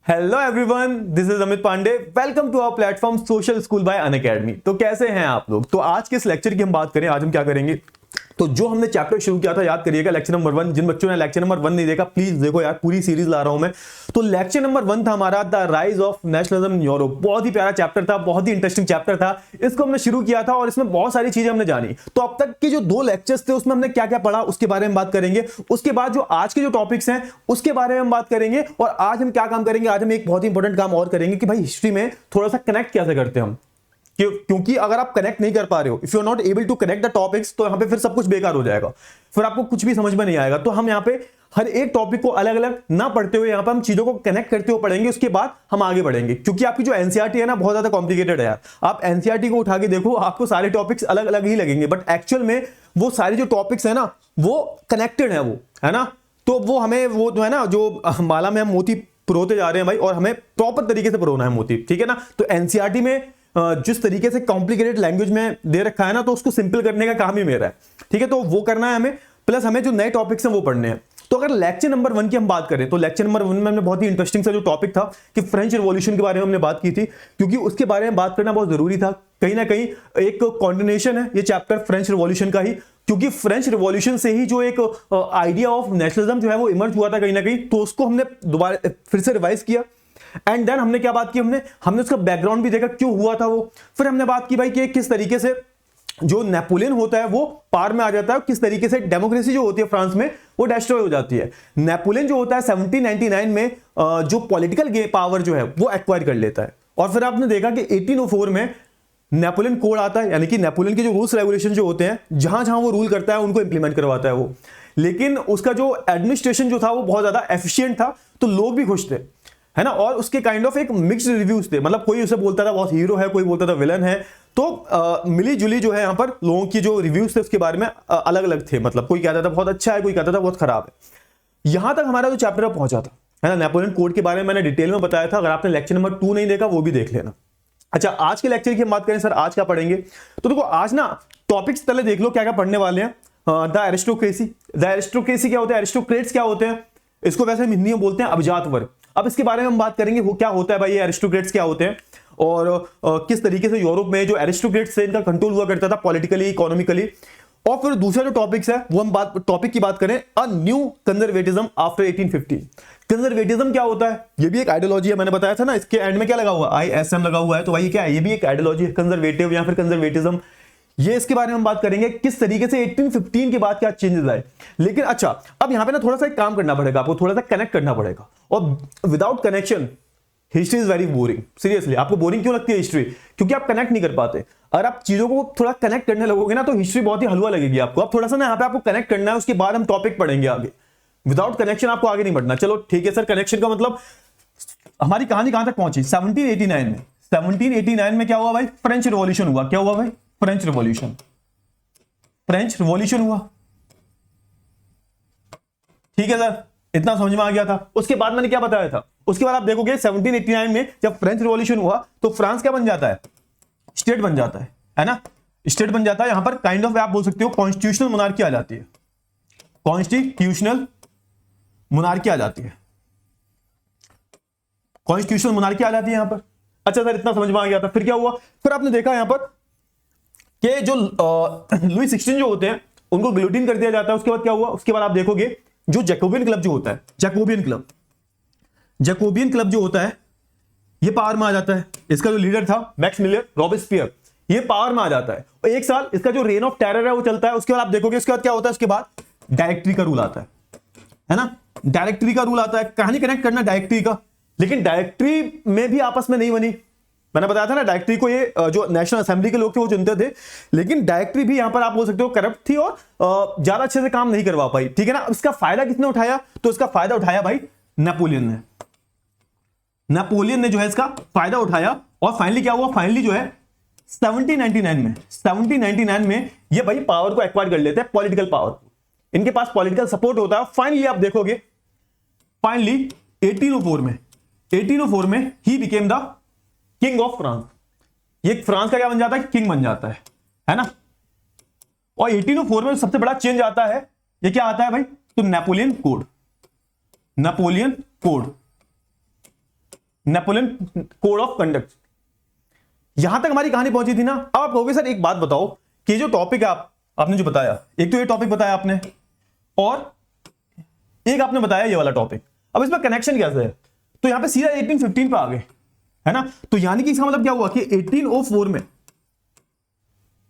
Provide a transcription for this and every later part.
Hello everyone, this is Amit Pandey. Welcome to our platform social school by Unacademy. तो कैसे हैं आप लोग? तो आज के इस लेक्चर की हम बात करें, आज हम क्या करेंगे, तो जो हमने चैप्टर शुरू किया था, याद करिएगा, लेक्चर नंबर 1। जिन बच्चों ने लेक्चर नंबर 1 नहीं देखा, प्लीज देखो यार, पूरी सीरीज ला रहा हूं मैं। तो लेक्चर नंबर 1 था हमारा the rise of nationalism in Europe. बहुत ही प्यारा चैप्टर था, बहुत ही इंटरेस्टिंग चैप्टर था। इसको हमने शुरू किया था और इसमें बहुत सारी चीजें हमने जानी। तो अब तक के जो 2 लेक्चर्स थे उसमें हमने क्या क्या पढ़ा उसके बारे में बात करेंगे। उसके बाद जो आज के जो टॉपिक्स हैं उसके बारे में हम बात करेंगे। और आज हम क्या काम करेंगे, आज हम एक बहुत ही इंपॉर्टेंट काम और करेंगे कि भाई हिस्ट्री में थोड़ा सा कनेक्ट कैसे करते हैं हम। क्योंकि अगर आप कनेक्ट नहीं कर पा रहे हो, if you are not able to connect the topics, तो यहां पे फिर सब कुछ बेकार हो जाएगा, फिर आपको कुछ भी समझ में नहीं आएगा। तो हम यहां पे हर एक टॉपिक को अलग अलग ना पढ़ते हुए यहां पे हम चीजों को कनेक्ट करते हुए पढ़ेंगे, उसके बाद हम आगे बढ़ेंगे। क्योंकि आपकी जो एनसीईआरटी है ना, बहुत ज्यादा कॉम्प्लिकेटेड है यार। आप एनसीईआरटी को उठा के देखो, आपको सारे टॉपिक्स अलग अलग ही लगेंगे, बट एक्चुअल में वो सारे जो टॉपिक्स है ना, वो कनेक्टेड है, वो है ना। तो वो हमें, वो जो है ना, जो माला में हम मोती पिरोते जा रहे हैं भाई, और हमें प्रॉपर तरीके से पिरोना है मोती, ठीक है ना। तो एनसीईआरटी में जिस तरीके से कॉम्प्लिकेटेड लैंग्वेज में दे रखा है ना, तो उसको सिंपल करने का काम ही मेरा है, ठीक है। तो वो करना है हमें, प्लस हमें जो नए टॉपिक्स हैं वो पढ़ने हैं। तो अगर लेक्चर नंबर 1 की हम बात करें, तो लेक्चर नंबर 1 में हमने बहुत ही इंटरेस्टिंग सा जो टॉपिक था कि फ्रेंच रिवॉल्यूशन के बारे में हमने बात की थी, क्योंकि उसके बारे में बात करना बहुत जरूरी था। कहीं ना कहीं एक कॉन्टिन्यूएशन है ये चैप्टर फ्रेंच रिवॉल्यूशन का ही, क्योंकि फ्रेंच रिवॉल्यूशन से ही जो एक आइडिया ऑफ नेशनलिज्म जो है वो इमर्ज हुआ था कहीं ना कहीं। तो उसको हमने दोबारा फिर से रिवाइज किया। एंड देन हमने क्या बात की, हमने उसका बैकग्राउंड भी देखा, क्यों हुआ था वो। फिर हमने बात की भाई कि किस तरीके से जो नेपोलियन होता है वो पार में आ जाता है, किस तरीके से डेमोक्रेसी जो होती है फ्रांस में वो डिस्ट्रॉय हो जाती है। नेपोलियन जो होता है 1799 में जो पॉलिटिकल पावर जो है वो एक्वायर कर लेता है। और फिर आपने देखा कि 1804 में नेपोलियन कोड आता है, यानी कि नेपोलियन के जो रूल्स रेगुलेशन जो होते हैं, जहां जहां वो रूल करता है उनको इंप्लीमेंट करवाता है वो। लेकिन उसका जो एडमिनिस्ट्रेशन जो था वो बहुत ज्यादा एफिशिएंट था, तो लोग भी खुश थे, है ना। और उसके काइंड ऑफ एक मिक्स्ड रिव्यूज थे, मतलब कोई उसे बोलता था बहुत हीरो है, कोई बोलता था विलन है। तो मिली जुली जो है यहाँ पर लोगों की जो रिव्यूज थे उसके बारे में अलग अलग थे। मतलब कोई कहता था बहुत अच्छा है, कोई कहता था बहुत खराब है। यहां तक हमारा जो चैप्टर पहुंचा था, है ना। नेपोलियन कोड के बारे में मैंने डिटेल में बताया था, अगर आपने लेक्चर नंबर 2 नहीं देखा वो भी देख लेना। अच्छा, आज के लेक्चर की हम बात करें, सर आज क्या पढ़ेंगे, तो देखो आज ना टॉपिक्स पहले देख लो क्या क्या पढ़ने वाले हैं। The aristocracy. द एरिस्टोक्रेसी क्या होता है, एरिस्टोक्रेट्स क्या होते हैं, इसको वैसे हिंदी में बोलते हैं अभिजात वर्ग। अब इसके बारे में हम बात करेंगे, वो क्या होता है भाई, ये एरिस्टोक्रेट्स क्या होते हैं, और किस तरीके से यूरोप में जो एरिस्टोक्रेट्स से इनका कंट्रोल हुआ करता था पॉलिटिकली, इकोनॉमिकली। और फिर दूसरा जो टॉपिक्स है वो हम टॉपिक की बात करें, a new conservatism after 1850। Conservatism क्या होता है, ये भी एक आइडियोलॉजी है, मैंने बताया था ना। इसके एंड में क्या लगा हुआ, ISM लगा हुआ है, तो भाई क्या है, ये भी एक आइडियोलॉजी है, कंजर्वेटिव या फिर कंजर्वेटिज्म। ये इसके बारे में हम बात करेंगे, किस तरीके से 1815 के बाद क्या चेंजेस आए। लेकिन अच्छा, अब यहां पे ना थोड़ा सा एक काम करना पड़ेगा आपको, थोड़ा सा कनेक्ट करना पड़ेगा। और without connection history is very boring. Seriously, आपको बोरिंग क्यों लगती है हिस्ट्री? क्योंकि आप कनेक्ट नहीं कर पाते। अगर आप चीजों को थोड़ा कनेक्ट करने लगोगे ना, तो हिस्ट्री बहुत ही हलवा लगेगी आपको। अब थोड़ा सा ना यहाँ पे आपको कनेक्ट करना है, उसके बाद हम टॉपिक पढ़ेंगे आगे। विदाउट कनेक्शन आपको आगे नहीं बढ़ना। चलो ठीक है सर, कनेक्शन का मतलब हमारी कहानी कहां तक पहुंची, 1789 में। 1789 में क्या हुआ भाई, फ्रेंच रिवॉल्यूशन हुआ। क्या हुआ भाई, फ्रेंच रिवॉल्यूशन। फ्रेंच रिवॉल्यूशन हुआ, ठीक है सर, इतना समझ में आ गया था। उसके बाद मैंने क्या बताया था, उसके बाद आप देखोगे 1789 में जब फ्रेंच रिवॉल्यूशन हुआ तो फ्रांस क्या बन जाता है, स्टेट बन जाता है ना। स्टेट बन जाता है, यहां पर काइंड ऑफ आप बोल सकते हो कॉन्स्टिट्यूशनल मोनार्की आ जाती है। कॉन्स्टिट्यूशनल मोनार्की आ जाती है, कॉन्स्टिट्यूशनल मोनार्की आ जाती है यहां पर। अच्छा सर, इतना समझ में आ गया था। फिर क्या हुआ, फिर आपने देखा यहां पर कि जो लुई 16 जो होते हैं उनको गिलोटिन कर दिया जाता है। उसके बाद क्या हुआ, उसके बाद आप देखोगे जो जैकोबियन क्लब जो होता है, जैकोबियन क्लब जो होता है ये पावर में आ जाता है। इसका जो लीडर था मैक्सिमिलियन रॉबेस्पियर, ये पावर में आ जाता है। और एक साल इसका जो रेन ऑफ टेरर है वो चलता है। उसके बाद आप देखोगे उसके बाद क्या होता है, उसके बाद डायरेक्टरी का रूल आता है ना। डायरेक्टरी का रूल आता है, कहानी कनेक्ट करना डायरेक्टरी का। लेकिन डायरेक्टरी में भी आपस में नहीं बनी, मैंने बताया था ना, डायरेक्टरी को ये जो नेशनल असेंबली के लोग थे वो चुनते थे। लेकिन डायरेक्टरी भी यहां पर आप बोल सकते हो करप्ट थी और ज्यादा अच्छे से काम नहीं करवा पाई, ठीक है ना। इसका फायदा किसने उठाया, तो इसका फायदा उठाया भाई नेपोलियन ने। नेपोलियन ने जो है इसका फायदा उठाया। और फाइनली क्या हुआ, फाइनली जो है 1799 में ये भाई पावर को एक्वायर कर लेते हैं, पॉलिटिकल पावर। इनके पास पॉलिटिकल सपोर्ट होता है। फाइनली आप देखोगे, फाइनली 1804 में he became the king of France. ये फ्रांस का क्या बन जाता है, किंग बन जाता है ना। और 1804 में सबसे बड़ा चेंज आता है, ये क्या आता है भाई, तो Napoleon code. Napoleon code of conduct. यहां तक हमारी कहानी पहुंची थी ना। अब आप कहोगे सर एक बात बताओ कि जो टॉपिक है आपने जो बताया, एक तो ये टॉपिक बताया आपने और एक आपने बताया ये वाला टॉपिक, अब इसमें कनेक्शन कैसे है? तो यहां पे सीधा 1815 पे आ गए, है ना। तो यानी कि इसका मतलब क्या हुआ कि 1804 में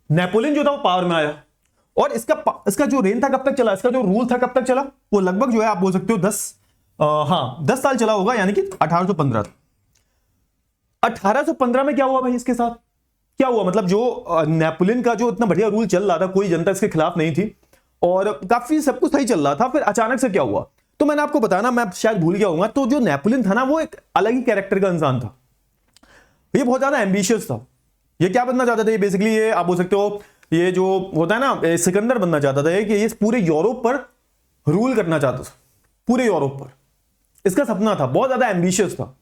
नेपोलियन जो था वो पावर में आया और इसका जो रेन था कब तक चला, इसका जो रूल था कब तक चला, वो लगभग जो है आप बोल सकते हो 10 साल चला होगा, यानी कि 1815। 1815 में क्या हुआ भाई इसके साथ, क्या हुआ मतलब जो नेपोलियन का जो इतना बढ़िया रूल चल रहा था, कोई जनता इसके खिलाफ नहीं थी और काफी सब कुछ सही चल रहा था, फिर अचानक से क्या हुआ? तो मैंने आपको बताना, मैं शायद भूल गया हूं, तो जो नेपोलियन था ना वो एक अलग ही कैरेक्टर का इंसान था। ये बहुत ज्यादा एम्बिशियस था। ये क्या बनना चाहता था? ये बेसिकली ये आप बोल सकते हो ये जो होता है ना सिकंदर बनना चाहता था, कि ये पूरे यूरोप पर रूल करना चाहता था, पूरे यूरोप पर इसका सपना था, बहुत ज्यादा एम्बिशियस था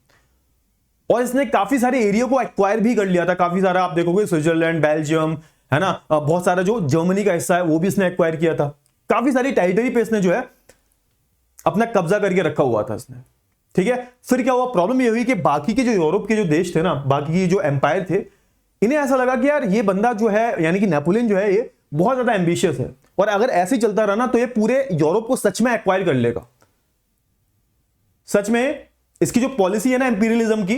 और इसने काफी सारे एरिया को एक्वायर भी कर लिया था। काफी सारा आप देखोगे स्विट्जरलैंड, बेल्जियम, है ना, बहुत सारा जो जर्मनी का हिस्सा है वो भी इसने एक्वायर किया था। काफी सारी टेरिटरी पे इसने जो है अपना कब्जा करके रखा हुआ था इसने, ठीक है। फिर क्या हुआ? प्रॉब्लम ये हुई कि बाकी के जो यूरोप के जो देश थे ना, बाकी के जो एम्पायर थे, इन्हें ऐसा लगा कि यार ये बंदा जो है यानी कि नेपोलियन जो है ये बहुत ज्यादा एम्बिशियस है और अगर ऐसे ही चलता रहा ना तो ये पूरे यूरोप को सच में एक्वायर कर लेगा। सच में इसकी जो पॉलिसी है ना इंपीरियलिज्म की,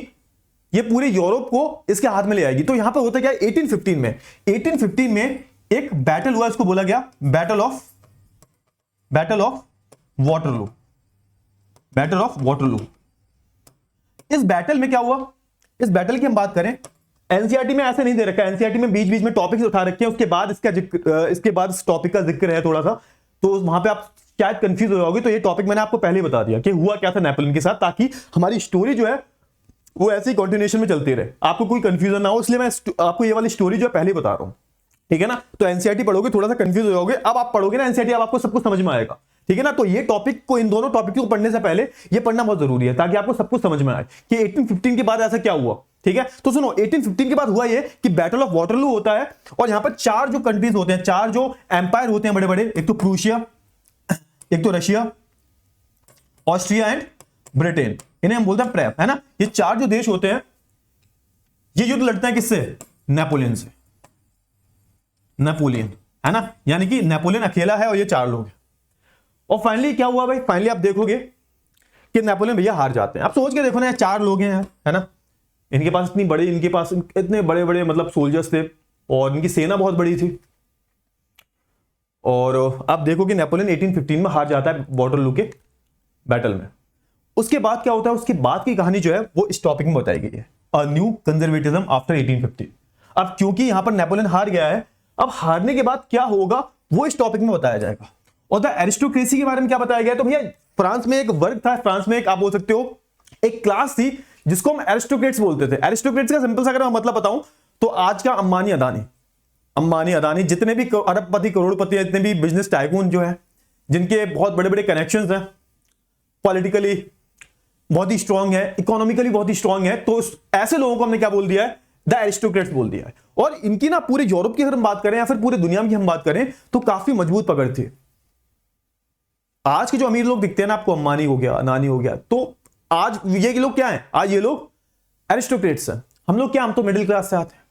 ये पूरे यूरोप को इसके हाथ में ले आएगी। तो यहां पे होता क्या है 1815 में एक बैटल हुआ, इसको बोला गया battle of Waterloo. Battle of Waterloo. इस बैटल में क्या हुआ? इस बैटल की हम बात करें, एनसीईआरटी में ऐसे नहीं दे रखा है, एनसीईआरटी में बीच बीच में टॉपिक्स उठा रखे हैं, उसके बाद इसके बाद इस टॉपिक का जिक्र है थोड़ा सा, तो वहां पे आप शायद कंफ्यूज हो जाओगे। तो ये टॉपिक मैंने आपको पहले ही बता दिया कि हुआ क्या था नेपोलियन के साथ, ताकि हमारी स्टोरी जो है वो ऐसे ही कंटिन्यूएशन में चलती रहे, आपको कोई कंफ्यूजन ना हो, इसलिए मैं आपको ये वाली स्टोरी जो है पहले ही बता रहा हूं, ठीक है ना। तो एनसीईआरटी पढ़ोगे थोड़ा सा कंफ्यूज हो जाओगे, अब आप पढ़ोगे ना एनसीईआरटी, अब आपको सब कुछ समझ में आएगा, ठीक है ना। तो ये टॉपिक को, इन दोनों टॉपिक को पढ़ने से पहले ये पढ़ना बहुत जरूरी है ताकि आपको सब कुछ समझ में आए कि 1815 के बाद ऐसा क्या हुआ, ठीक है। तो सुनो, 1815 के बाद हुआ ये कि बैटल ऑफ वाटरलू होता है और यहां पर चार जो कंट्रीज होते हैं, चार जो एम्पायर होते हैं बड़े बड़े, एक तो प्रूशिया, एक तो रशिया, ऑस्ट्रिया एंड ब्रिटेन, इन्हें हम बोलते हैं प्रेप, है ना। ये चार जो देश होते हैं ये युद्ध लड़ते हैं किससे? नेपोलियन से। नेपोलियन, है ना, यानी कि नेपोलियन अकेला है और ये चार लोग हैं। और फाइनली क्या हुआ भाई? फाइनली आप देखोगे कि नेपोलियन भैया हार जाते हैं। आप सोच के देखो ना, चार लोग हैं, है ना, इनके पास इतने बड़े बड़े मतलब सोल्जर्स थे और इनकी सेना बहुत बड़ी थी। और आप देखो कि नेपोलियन 1815 में हार जाता है वाटरलू के बैटल में। उसके बाद क्या होता है? उसके बाद की कहानी जो है वो इस टॉपिक में बताई गई है, अ न्यू कंजर्वेटिज्म आफ्टर 1850। अब क्योंकि यहां पर नेपोलियन हार गया है, अब हारने के बाद क्या होगा वो इस टॉपिक में बताया जाएगा। और द एरिस्टोक्रेसी के बारे में क्या बताया गया? तो भैया फ्रांस में एक वर्ग था, फ्रांस में एक आप बोल सकते हो एक क्लास थी जिसको हम एरिस्टोक्रेट्स बोलते थे। एरिस्टोक्रेट्स का सिंपल सा अगर मैं मतलब बताऊं तो आज का अंबानी अदानी जितने भी अरबपति करोड़पति, जितने भी बिजनेस टाइकून जो है, जिनके बहुत बड़े बड़े कनेक्शंस हैं, पॉलिटिकली बहुत ही स्ट्रांग है, इकोनॉमिकली बहुत ही स्ट्रांग है, तो ऐसे लोगों को हमने क्या बोल दिया है? द एरिस्टोक्रेट्स बोल दिया है। और इनकी ना पूरे यूरोप की अगर हम बात करें या फिर पूरे दुनिया की हम बात करें तो काफी मजबूत पकड़ थी। आज के जो अमीर लोग दिखते हैं ना आपको, अंबानी हो गया, अदानी हो गया, तो आज ये लोग क्या है? आज ये लोग एरिस्टोक्रेट्स हैं। हम लोग क्या, हम तो मिडिल क्लास से आते हैं।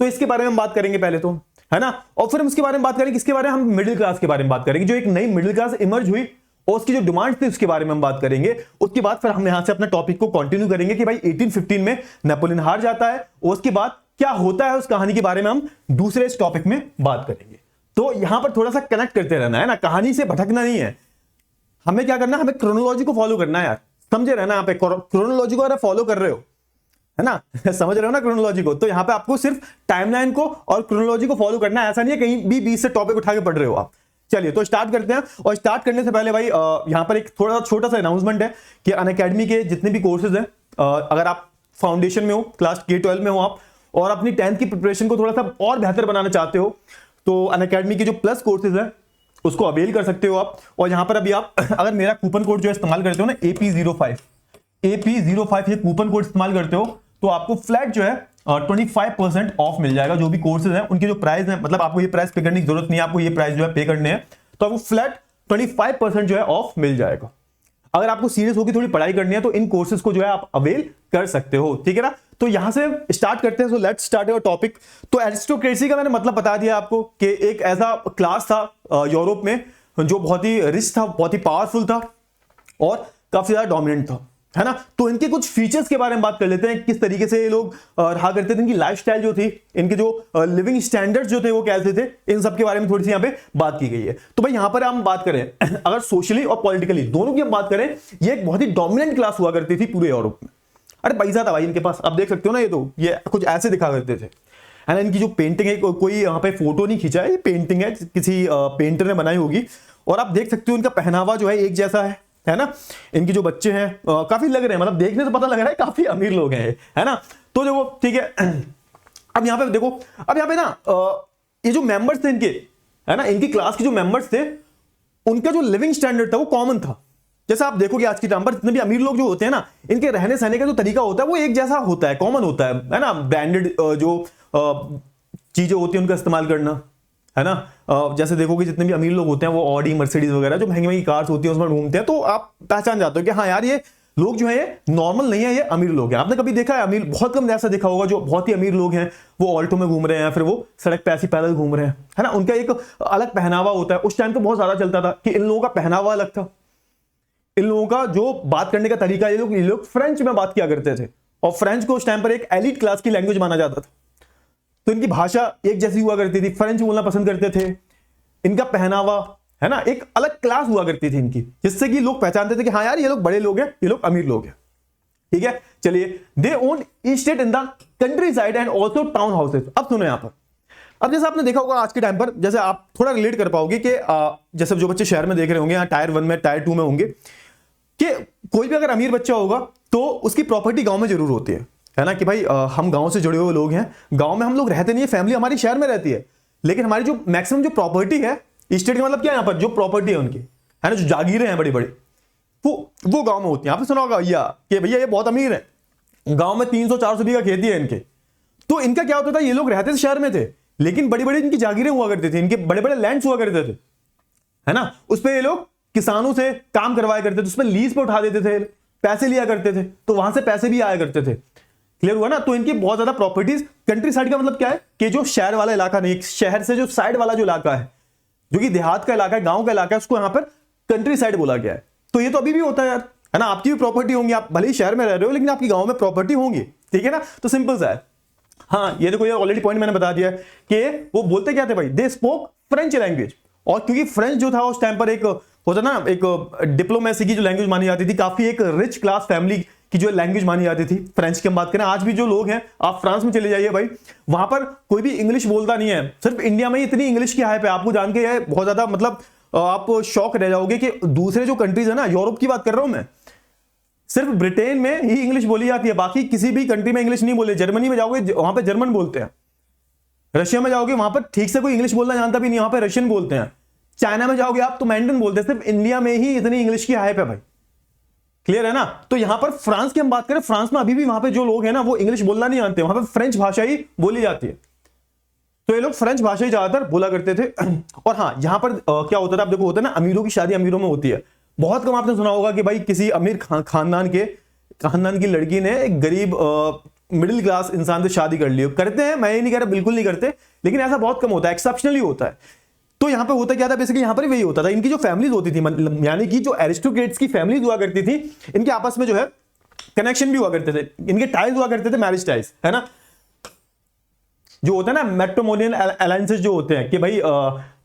तो इसके बारे में हम बात करेंगे पहले तो, है ना, और फिर हम इसके बारे में बात करेंगे, किसके बारे में? हम मिडिल क्लास के बारे में बात करेंगे, जो एक नई मिडिल क्लास इमर्ज हुई और उसकी जो डिमांड थी उसके बारे में हम बात करेंगे। उसके बाद फिर हम यहां से अपना टॉपिक को कंटिन्यू करेंगे कि भाई 1815 में नेपोलियन हार जाता है और उसके बाद क्या होता है, उस कहानी के बारे में हम दूसरे इस टॉपिक में बात करेंगे। तो यहां पर थोड़ा सा कनेक्ट करते रहना है ना, कहानी से भटकना नहीं है। हमें क्या करना है? हमें क्रोनोलॉजी को फॉलो करना है यार, समझे रहना। यहाँ पे क्रोनोलॉजी को अगर फॉलो कर रहे हो, है ना समझ रहे हो ना क्रोनोलॉजी को, तो यहाँ पे आपको सिर्फ टाइमलाइन को और क्रोनोलॉजी को फॉलो करना है। ऐसा नहीं है कहीं भी बीच से टॉपिक उठा के पढ़ रहे हो आप। चलिए तो स्टार्ट करते हैं। और स्टार्ट करने से पहले भाई यहाँ पर एक थोड़ा छोटा सा अनाउंसमेंट है कि अनअकैडमी के जितने भी कोर्सेज हैं, अगर आप फाउंडेशन में हो, क्लास K-12 में हो आप, और अपनी 10th की प्रिपरेशन को थोड़ा सा और बेहतर बनाना चाहते हो, तो अनअकैडमी के जो प्लस कोर्सेज हैं उसको अवेल कर सकते हो आप। और यहां पर अभी आप अगर मेरा कूपन कोड जो इस्तेमाल करते हो ना, AP05 ये कूपन कोड इस्तेमाल करते हो तो आपको फ्लैट जो है 25% ऑफ मिल जाएगा। जो भी कोर्सेज हैं उनके जो प्राइस है, मतलब आपको ये प्राइस पे करने की जरूरत नहीं है, आपको ये प्राइस जो है पे करने हैं, तो आपको फ्लैट 25% जो है ऑफ मिल जाएगा। अगर आपको सीरियस होकर थोड़ी पढ़ाई करनी है तो इन कोर्सेज को जो है आप अवेल कर सकते हो, ठीक है ना। तो यहां से स्टार्ट करते हैं। So let's start your topic. तो एरिस्टोक्रेसी का मैंने मतलब बता दिया आपको कि एक ऐसा क्लास था यूरोप में जो बहुत ही रिच था, बहुत ही पावरफुल था और काफी ज्यादा डोमिनेंट था, है ना। तो इनके कुछ फीचर्स के बारे में बात कर लेते हैं, किस तरीके से ये लोग रहा करते थे, इनकी लाइफस्टाइल जो थी, इनके जो लिविंग स्टैंडर्ड्स जो थे वो कैसे थे, इन सब के बारे में थोड़ी सी यहाँ पे बात की गई है। तो भाई यहाँ पर हम बात करें अगर सोशली और पॉलिटिकली दोनों की हम बात करें, ये एक बहुत ही डोमिनेंट क्लास हुआ करती थी पूरे यूरोप में। अरे पैसा था भाई इनके पास, आप देख सकते हो ना, ये कुछ ऐसे दिखा करते थे। एंड इनकी जो पेंटिंग है, कोई यहाँ पे फोटो नहीं खींचा है, ये पेंटिंग है, किसी पेंटर ने बनाई होगी। और आप देख सकते हो इनका पहनावा जो है एक जैसा है ना। इनके जो बच्चे हैं काफी लग रहे हैं, मतलब देखने से पता लग रहा है काफी अमीर लोग हैं, है ना। तो देखो ठीक है, अब यहाँ पे देखो, अब यहाँ पे ना ये जो मेंबर्स थे इनके, है ना, इनकी क्लास के जो मेंबर्स थे, उनका जो लिविंग स्टैंडर्ड था वो कॉमन था। जैसे आप देखोगे आज के टाइम पर जितने भी अमीर लोग जो होते हैं ना, इनके रहने सहने का जो तरीका होता है वो एक जैसा होता है, कॉमन होता है ना। ब्रांडेड जो चीजें होती है उनका इस्तेमाल करना, है ना। जैसे देखोगे जितने भी अमीर लोग होते हैं वो ऑडी, मर्सिडीज वगैरह जो महंगी महंगी कार्स होती है उसमें घूमते हैं, तो आप पहचान जाते हो कि हाँ यार ये लोग जो है ये नॉर्मल नहीं है, ये अमीर लोग हैं। आपने कभी देखा है अमीर, बहुत कम ऐसा देखा होगा जो बहुत ही अमीर लोग हैं वो ऑल्टो में घूम रहे हैं, फिर वो सड़क पे ऐसे पैदल घूम रहे हैं, है ना। उनका एक अलग पहनावा होता है। उस टाइम तो बहुत ज्यादा चलता था कि इन लोगों का पहनावा अलग था, इन लोगों का जो बात करने का तरीका, ये लोग फ्रेंच में बात किया करते थे और फ्रेंच को उस टाइम पर एक एलिट क्लास की लैंग्वेज माना जाता था। तो इनकी भाषा एक जैसी हुआ करती थी, फ्रेंच बोलना पसंद करते थे। इनका पहनावा, है ना, एक अलग क्लास हुआ करती थी इनकी, जिससे कि लोग पहचानते थे कि हाँ यार ये लोग बड़े लोग हैं, ये लोग अमीर लोग हैं, ठीक है। चलिए, they own estate in the countryside and also town houses. अब सुनो यहां पर, अब जैसे आपने देखा होगा आज के टाइम पर, जैसे आप थोड़ा रिलेट कर पाओगे कि जैसे जो बच्चे शहर में देख रहे होंगे, यहाँ टायर 1 में टायर 2 में होंगे, कि कोई भी अगर अमीर बच्चा होगा तो उसकी प्रॉपर्टी गांव में जरूर होती है ना। कि भाई हम गांव से जुड़े हुए लोग हैं, गांव में हम लोग रहते नहीं है, फैमिली हमारी शहर में रहती है, लेकिन हमारी जो मैक्सिमम जो प्रॉपर्टी है, स्टेट का मतलब क्या है, यहाँ पर जो प्रॉपर्टी है उनकी, है ना, जो जागीरें हैं बड़ी बड़ी, वो गांव में होती है। आपने सुना होगा भैया कि भैया ये बहुत अमीर है, गांव में 300-400 बीघा खेती है इनके। तो इनका क्या होता था, ये लोग रहते थे शहर में थे, लेकिन बड़ी बड़ी इनकी जागीरें हुआ करती थी, इनके बड़े बड़े लैंड्स हुआ करते थे, है ना। उस पर ये लोग किसानों से काम करवाया करते थे, उसमें लीज पे उठा देते थे, पैसे लिया करते थे, तो वहां से पैसे भी आया करते थे। क्लियर हुआ ना। तो इनकी बहुत ज्यादा प्रॉपर्टीज, कंट्री साइड का मतलब क्या है कि जो शहर वाला इलाका नहीं, शहर से जो साइड वाला जो इलाका है, जो कि देहात का इलाका है, गांव का इलाका है, उसको यहां पर कंट्री साइड बोला गया है। तो ये तो अभी भी होता है यार, है ना। आपकी भी प्रॉपर्टी होंगी, आप भले ही शहर में रह रहे हो लेकिन आपकी गांव में प्रॉपर्टी होंगी, ठीक है ना। तो सिंपल सा है। हाँ, ये देखो, ये ऑलरेडी पॉइंट मैंने बता दिया कि वो बोलते क्या थे भाई, दे स्पोक फ्रेंच लैंग्वेज। और क्योंकि फ्रेंच जो था उस टाइम पर एक होता ना, एक डिप्लोमेसी की जो लैंग्वेज मानी जाती थी, काफी एक रिच क्लास फैमिली की जो लैंग्वेज मानी जाती थी फ्रेंच की हम बात करें। आज भी जो लोग हैं, आप फ्रांस में चले जाइए भाई, वहां पर कोई भी इंग्लिश बोलता नहीं है। सिर्फ इंडिया में इतनी इंग्लिश की हाइप है, आपको जान के ये बहुत ज्यादा मतलब आप शॉक रह जाओगे कि दूसरे जो कंट्रीज है ना, यूरोप की बात कर रहा हूं मैं, सिर्फ ब्रिटेन में ही इंग्लिश बोली जाती है, बाकी किसी भी कंट्री में इंग्लिश नहीं बोले। जर्मनी में जाओगे वहां पर जर्मन बोलते हैं, रशिया में जाओगे वहां पर ठीक से कोई इंग्लिश बोलना जानता भी नहीं, वहां पर रशियन बोलते हैं। चाइना में जाओगे आप तो मैंडरिन बोलते हैं। सिर्फ इंडिया में ही इतनी इंग्लिश की हाइप है भाई, क्लियर है ना। तो यहां पर फ्रांस की हम बात करें, फ्रांस में अभी भी वहां पे जो लोग हैं ना वो इंग्लिश बोलना नहीं जानते, वहां पर फ्रेंच भाषा ही बोली जाती है। तो ये लोग फ्रेंच भाषा ही ज्यादातर बोला करते थे। और हाँ, यहां पर क्या होता था, आप देखो, होता है ना, अमीरों की शादी अमीरों में होती है। बहुत कम आपने सुना होगा कि भाई किसी अमीर खानदान की लड़की ने एक गरीब मिडिल क्लास इंसान से शादी कर ली। करते हैं, मैं ये नहीं कह रहा बिल्कुल नहीं करते, लेकिन ऐसा बहुत कम होता है, एक्सेप्शनली होता है। तो यहां पे होता क्या था, बेसिकली यहां पर वही होता था। इनकी जो फैमिलीज होती थी, यानी कि जो एरिस्टोक्रेट्स की फैमिलीज हुआ करती थी, इनके आपस में जो है कनेक्शन भी हुआ करते थे, इनके टाइज हुआ करते थे, मैरिज टाइज, है ना। जो होता है ना मैट्रिमोनियल अलायंसेस जो होते हैं कि भाई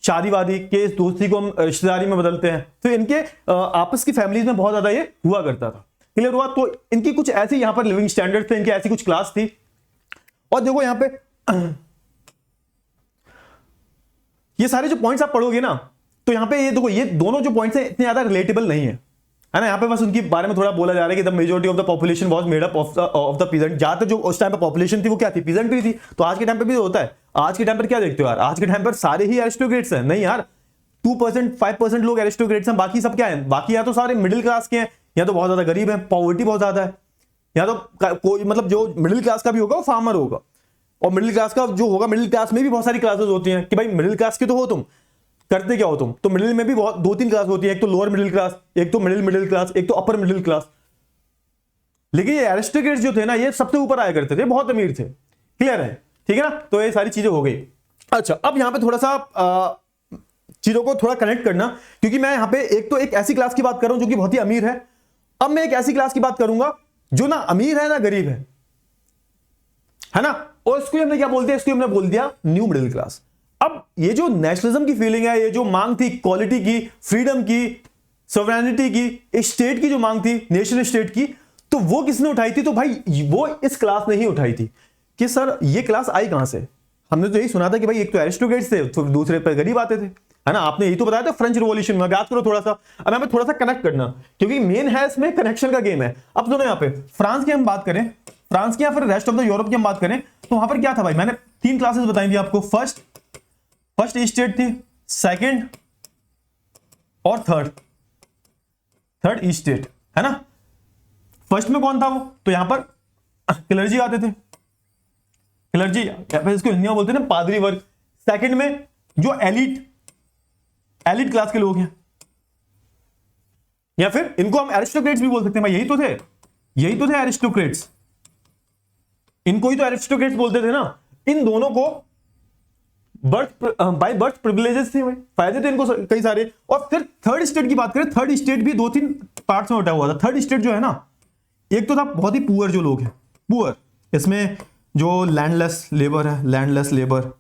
शादीवादी के दोस्ती को हम रिश्तेदारी में बदलते हैं, तो इनके आपस की फैमिलीज में बहुत ज्यादा ये हुआ करता था। क्लियर हुआ। तो इनकी कुछ ऐसी यहां पर लिविंग स्टैंडर्ड थे, इनकी ऐसी कुछ क्लास थी। और देखो यहां पे ये सारे जो पॉइंट्स आप पढ़ोगे ना, तो यहां पे ये देखो, ये दोनों जो पॉइंट्स हैं इतने ज्यादा रिलेटेबल नहीं है ना। यहां पे बस उनके बारे में थोड़ा बोला जा रहा है कि the majority of the population was made up of the peasant. ज्यादातर जो उस टाइम पे पॉपुलेशन थी वो क्या थी, पीजेंट्री थी। तो आज के टाइम पे भी होता है। आज के टाइम पर क्या देखते हो यार, आज के टाइम पर सारे ही एरिस्टोक्रेट्स हैं? नहीं यार, 2% 5% लोग एरिस्टोक्रेट्स हैं, बाकी सब क्या है, बाकी या तो सारे मिडिल क्लास के हैं या तो बहुत ज्यादा गरीब हैं, पॉवर्टी बहुत ज्यादा है, या तो कोई मतलब जो मिडिल क्लास का भी होगा वो फार्मर होगा। और मिडिल क्लास का जो होगा, मिडिल क्लास में भी बहुत सारी क्लासेस होती हैं कि भाई मिडिल क्लास के तो हो तुम, करते क्या हो तुम? तो मिडिल में भी बहुत 2-3 क्लास होती है, एक तो लोअर मिडिल क्लास, एक तो मिडिल क्लास, एक तो अपर मिडिल क्लास। लेकिन ये एरिस्टोक्रेट्स जो थे ना, ये सबसे ऊपर आया करते थे, बहुत अमीर थे। क्लियर है? ठीक है ना? तो ये सारी चीजें हो गई। अच्छा, अब यहां पे थोड़ा सा चीजों को थोड़ा कनेक्ट करना, क्योंकि मैं यहां पे एक तो एक ऐसी क्लास की बात कर रहा हूं जो कि बहुत ही अमीर है। अब मैं एक ऐसी क्लास की बात करूंगा जो ना अमीर है ना गरीब है ना? और इसको हमने क्या बोलते हैं? इसको हमने बोल दिया न्यू मिडिल क्लास। अब ये जो नेशनलिज्म की फीलिंग है, ये जो मांग थी इक्वालिटी की, फ्रीडम की, सॉवरेनिटी की, एक स्टेट की जो मांग थी, नेशन स्टेट की, तो वो किसने उठाई थी? तो भाई वो इस क्लास ने ही उठाई थी। कि सर ये क्लास आई कहां से? हमने तो यही सुना था कि भाई एक तो एरिस्टोक्रेट्स थे, तो दूसरे पर गरीब आते थे, है ना? आपने यही तो बताया था फ्रेंच रिवॉल्यूशन में। याद करो थोड़ा सा, अब यहाँ पे थोड़ा सा कनेक्ट करना, क्योंकि मेन है इसमें कनेक्शन का गेम है। अब सुनो, यहाँ पे फ्रांस की हम बात करें, फ्रांस की या फिर रेस्ट ऑफ द यूरोप की हम बात करें, तो वहां पर क्या था भाई? मैंने 3 क्लासेस बताई थी आपको। फर्स्ट स्टेट थी, सेकंड और थर्ड स्टेट, है ना? फर्स्ट में कौन था वो? तो यहां पर क्लर्जी आते थे, क्लर्जी, इसको हिंदी में बोलते हैं ना पादरी वर्ग। सेकंड में जो एलिट क्लास के लोग हैं, या फिर इनको हम एरिस्टोक्रेट्स भी बोल सकते हैं भाई, यही तो थे एरिस्टोक्रेट्स, इनको ही तो एरिस्टोक्रेट्स बोलते थे ना। इन दोनों को बाय बर्थ प्रिविलेजेस थे भाई, फायदे थे इनको कई सारे। और फिर थर्ड स्टेट की बात करें, थर्ड स्टेट भी 2-3 पार्ट्स में बटा हुआ था। थर्ड स्टेट जो है ना, एक तो था बहुत ही पुअर जो लोग हैं, पुअर, इसमें जो लैंडलेस लेबर है, लैंडलेस लेबर,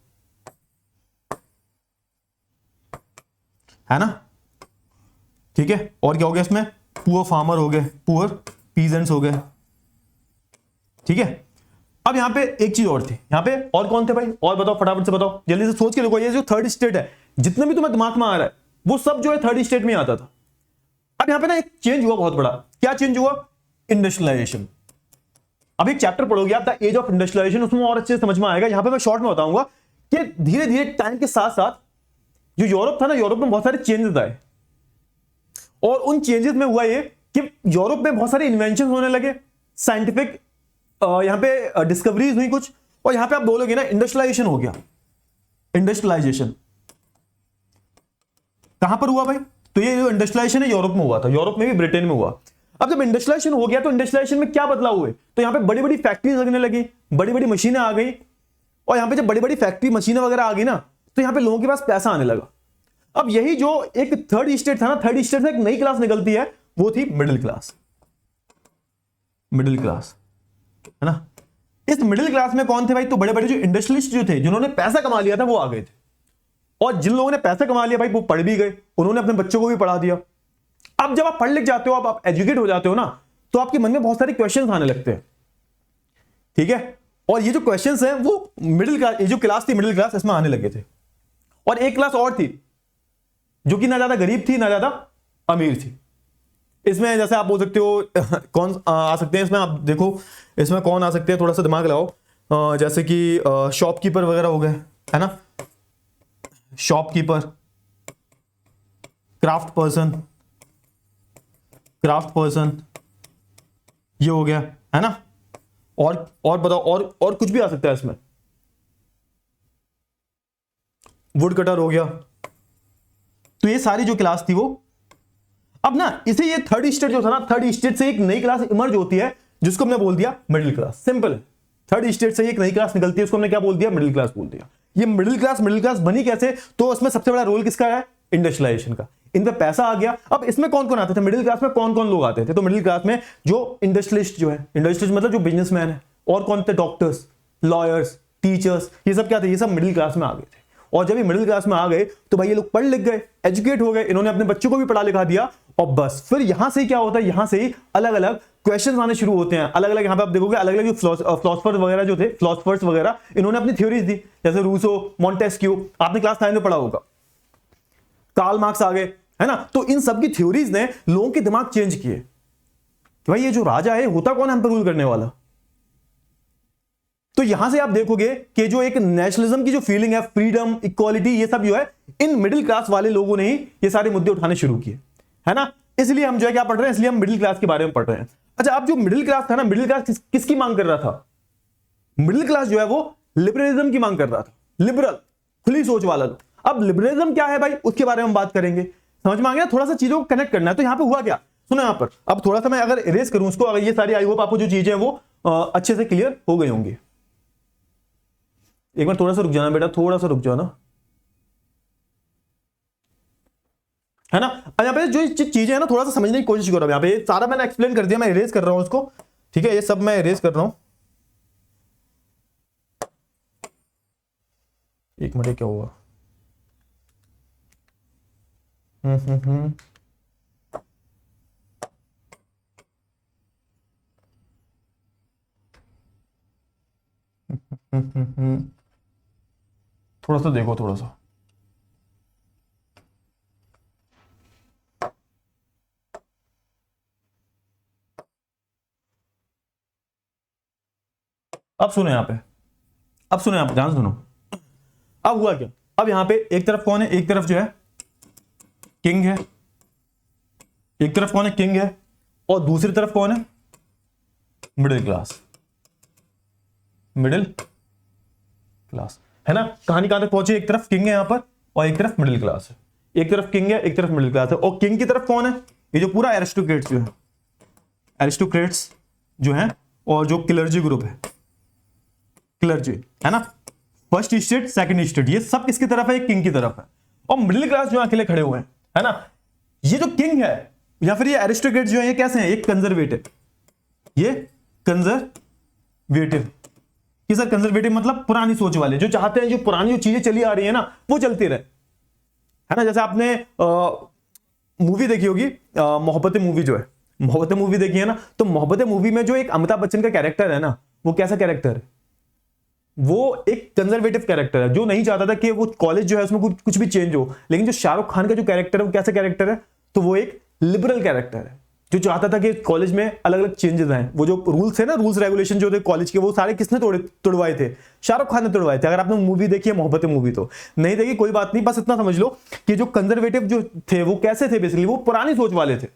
है ना? ठीक है। और क्या हो गया इसमें? पुअर फार्मर हो गए, पुअर पीजेंट्स हो गए। ठीक है। अब यहां पे एक चीज और थी, यहां पे और कौन थे भाई? और बताओ, फटाफट से बताओ, जल्दी से सोच के देखो। ये जो थर्ड स्टेट है, जितना भी तुम्हें दिमाग में आ रहा है, वो सब जो है थर्ड स्टेट में आता था। अब यहां पे ना एक चेंज हुआ बहुत बड़ा। क्या चेंज हुआ? इंडस्ट्रियलाइजेशन। अब एक चैप्टर पढ़ोगे आप, द एज ऑफ इंडस्ट्रियलाइजेशन, उसमें और अच्छे से समझ में आएगा। यहां पे मैं शॉर्ट में बताऊंगा कि धीरे धीरे टाइम के साथ साथ जो यूरोप था ना, यूरोप में बहुत सारे चेंजेस आए। और उन चेंजेस में हुआ ये कि यूरोप में बहुत सारे इन्वेंशन होने लगे, साइंटिफिक यहां पे डिस्कवरीज हुई कुछ। और यहां पे आप बोलोगे ना इंडस्ट्रियलाइजेशन हो गया। इंडस्ट्रियलाइजेशन कहां पर हुआ भाई? तो ये जो इंडस्ट्रियलाइजेशन है यूरोप में हुआ था, यूरोप में भी, ब्रिटेन में हुआ। अब जब इंडस्ट्रियलाइजेशन हो गया तो इंडस्ट्रियलाइजेशन में क्या बदलाव हुए? तो यहां पे बड़ी बड़ी फैक्ट्रीज लगने लगी, बड़ी बड़ी मशीनें आ गई। और यहां पे जब बड़ी बड़ी फैक्ट्री मशीनें वगैरह आ गई ना, तो यहां पे लोगों के पास पैसा आने लगा। अब यही जो एक थर्ड स्टेट था ना, थर्ड स्टेट से एक नई क्लास निकलती है, वो थी मिडिल क्लास। मिडिल क्लास, है ना? इस मिडिल क्लास में कौन थे भाई? तो बड़े बड़े जो इंडस्ट्रियलिस्ट जो थे, जिन्होंने पैसा कमा लिया था, वो आ गए थे। और जिन लोगों ने पैसा कमा लिया भाई, वो पढ़ भी गए, उन्होंने अपने बच्चों को भी पढ़ा दिया। अब जब आप पढ़ लिख जाते हो, अब आप एजुकेट हो जाते हो ना, तो आपके मन में बहुत सारे क्वेश्चंस आने लगते हैं। ठीक है। और ये जो क्वेश्चंस हैं वो मिडिल क्लास, ये जो क्लास थी मिडिल क्लास, इसमें आने लगे थे। और एक क्लास और थी जो कि ना ज्यादा गरीब थी ना ज्यादा अमीर थी। इसमें जैसे आप बोल सकते हो कौन आ सकते हैं इसमें? आप देखो इसमें कौन आ सकते हैं, थोड़ा सा दिमाग लगाओ। जैसे कि शॉपकीपर वगैरह हो गए, है ना? शॉपकीपर, क्राफ्ट पर्सन, ये हो गया, है ना? और बताओ, और कुछ भी आ सकता है इसमें। वुड कटर हो गया। तो ये सारी जो क्लास थी वो, अब ना इसे ये थर्ड स्टेट जो था ना, थर्ड स्टेट से एक नई क्लास इमर्ज होती है, जिसको हमने बोल दिया middle class. Simple. Third state से एक नई क्लास निकलती है, उसको हमने क्या बोल दिया? मिडिल क्लास बोल दिया। ये मिडिल क्लास बनी कैसे? तो उसमें सबसे बड़ा रोल किसका है? इंडस्ट्रियलाइजेशन का। इन पे पैसा आ गया। अब इसमें कौन कौन आते थे मिडिल क्लास में? कौन कौन लोग आते थे? तो मिडिल क्लास में जो इंडस्ट्रियलिस्ट जो है, इंडस्ट्रियलिस्ट मतलब जो बिजनेसमैन है, और कौन थे? डॉक्टर्स, लॉयर्स, टीचर्स, ये सब क्या थे? ये सब मिडिल क्लास में आ गए थे। और जब ये मिडिल क्लास में आ गए तो भाई ये लोग पढ़ लिख गए, एजुकेट हो गए, इन्होंने अपने बच्चों को भी पढ़ा लिखा दिया। और बस फिर यहां से क्या होता है? यहां से ही अलग अलग क्वेश्चंस आने शुरू होते हैं। अलग अलग, यहां पे आप देखोगे अलग अलग फिलोसोफर्स वगैरह जो थे, फिलोसोफर्स वगैरह, इन्होंने अपनी थ्योरीज दी, जैसे रूसो, मॉन्टेस्क्यू, आपने क्लास 9 में पढ़ा होगा। कार्ल मार्क्स आ गए, है ना? तो इन सब की थ्योरीज ने लोगों के दिमाग चेंज किए कि भाई ये जो राजा है, होता कौन है हम पे रूल करने वाला? तो यहां से आप देखोगे कि जो एक नेशनलिज्म की जो फीलिंग है, फ्रीडम, इक्वालिटी, ये सब जो है इन मिडिल क्लास वाले लोगों ने ही ये सारे मुद्दे उठाने शुरू किए, है ना? इसलिए हम जो है क्या पढ़ रहे हैं? इसलिए हम मिडिल क्लास के बारे में पढ़ रहे हैं। अच्छा, अब जो मिडिल क्लास था ना, मिडिल क्लास किसकी मांग कर रहा था? मिडिल क्लास जो है वो लिबरलिज्म की मांग कर रहा था। लिबरल, खुली सोच वाला। अब लिबरलिज्म क्या है भाई, उसके बारे में हम बात करेंगे। समझ में आ गया, थोड़ा सा चीजों को कनेक्ट करना है। तो यहाँ पे हुआ क्या, सुनो यहाँ पर, अब थोड़ा सा मैं अगर इरेज करूं उसको, अगर ये सारी आई होप आपको जो चीजें हैं वो अच्छे से क्लियर हो गई होंगी। एक बार थोड़ा सा रुक जाना बेटा, थोड़ा सा रुक जाना, है ना। अब यहाँ पे जो चीजें है ना थोड़ा सा समझने की कोशिश करो। यहाँ पे सारा मैंने एक्सप्लेन कर दिया, मैं इरेज कर रहा हूं उसको, ठीक है, ये सब मैं इरेज कर रहा हूं। एक मिनट, क्या हुआ, थोड़ा सा देखो, थोड़ा सा अब सुनो यहाँ पे, अब सुनो यहाँ पे, ध्यान सुनो। अब हुआ क्या, अब यहाँ पे एक तरफ कौन है, एक तरफ जो है किंग है, एक तरफ कौन है, किंग है, और दूसरी तरफ कौन है, मिडिल क्लास, मिडिल क्लास, है ना। कहानी कहां तक पहुंची, एक तरफ किंग है यहां पर और एक तरफ मिडिल क्लास है, एक तरफ किंग है एक तरफ मिडिल क्लास है। और किंग की तरफ कौन है, ये जो पूरा एरिस्टोक्रेट्स जो है, एरिस्टोक्रेट्स जो है, और जो क्लर्जी ग्रुप है, क्लर्जी, है ना, फर्स्ट स्टेट सेकंड स्टेट, ये सब किसकी तरफ है, किंग की तरफ है। और मिडिल क्लास जो अकेले खड़े हुए हैं, है ना। ये जो किंग है या फिर ये एरिस्टोक्रेट जो है, ये कैसे हैं, ये कंजर्वेटिव, ये कंजर्वेटिव, कि सर कंजर्वेटिव मतलब पुरानी सोच वाले, जो चाहते हैं जो पुरानी जो चीजें चली आ रही है ना वो चलती रहे, है ना। जैसे आपने मूवी देखी होगी मोहब्बतें मूवी जो है, मोहब्बतें मूवी देखी है ना, तो मोहब्बतें मूवी में जो एक अमिताभ बच्चन का कैरेक्टर है ना, वो कैसा कैरेक्टर है, वो एक कंजर्वेटिव कैरेक्टर है, जो नहीं चाहता था कि वो कॉलेज जो है उसमें कुछ भी चेंज हो। लेकिन जो शाहरुख खान का जो कैरेक्टर है वो कैसा कैरेक्टर है, तो वो एक लिबरल कैरेक्टर है, जो चाहता था कि कॉलेज में अलग अलग चेंजेस आए। वो जो रूल्स है ना, रूल्स रेगुलेशन जो थे कॉलेज के, वो सारे किसने तोड़वाए थे, शाहरुख खान ने तोड़वाए थे। अगर आपने मूवी देखी है मोहब्बतें मूवी, तो नहीं देखी कोई बात नहीं, बस इतना समझ लो कि जो कंजर्वेटिव जो थे वो कैसे थे, बेसिकली वो पुरानी सोच वाले थे।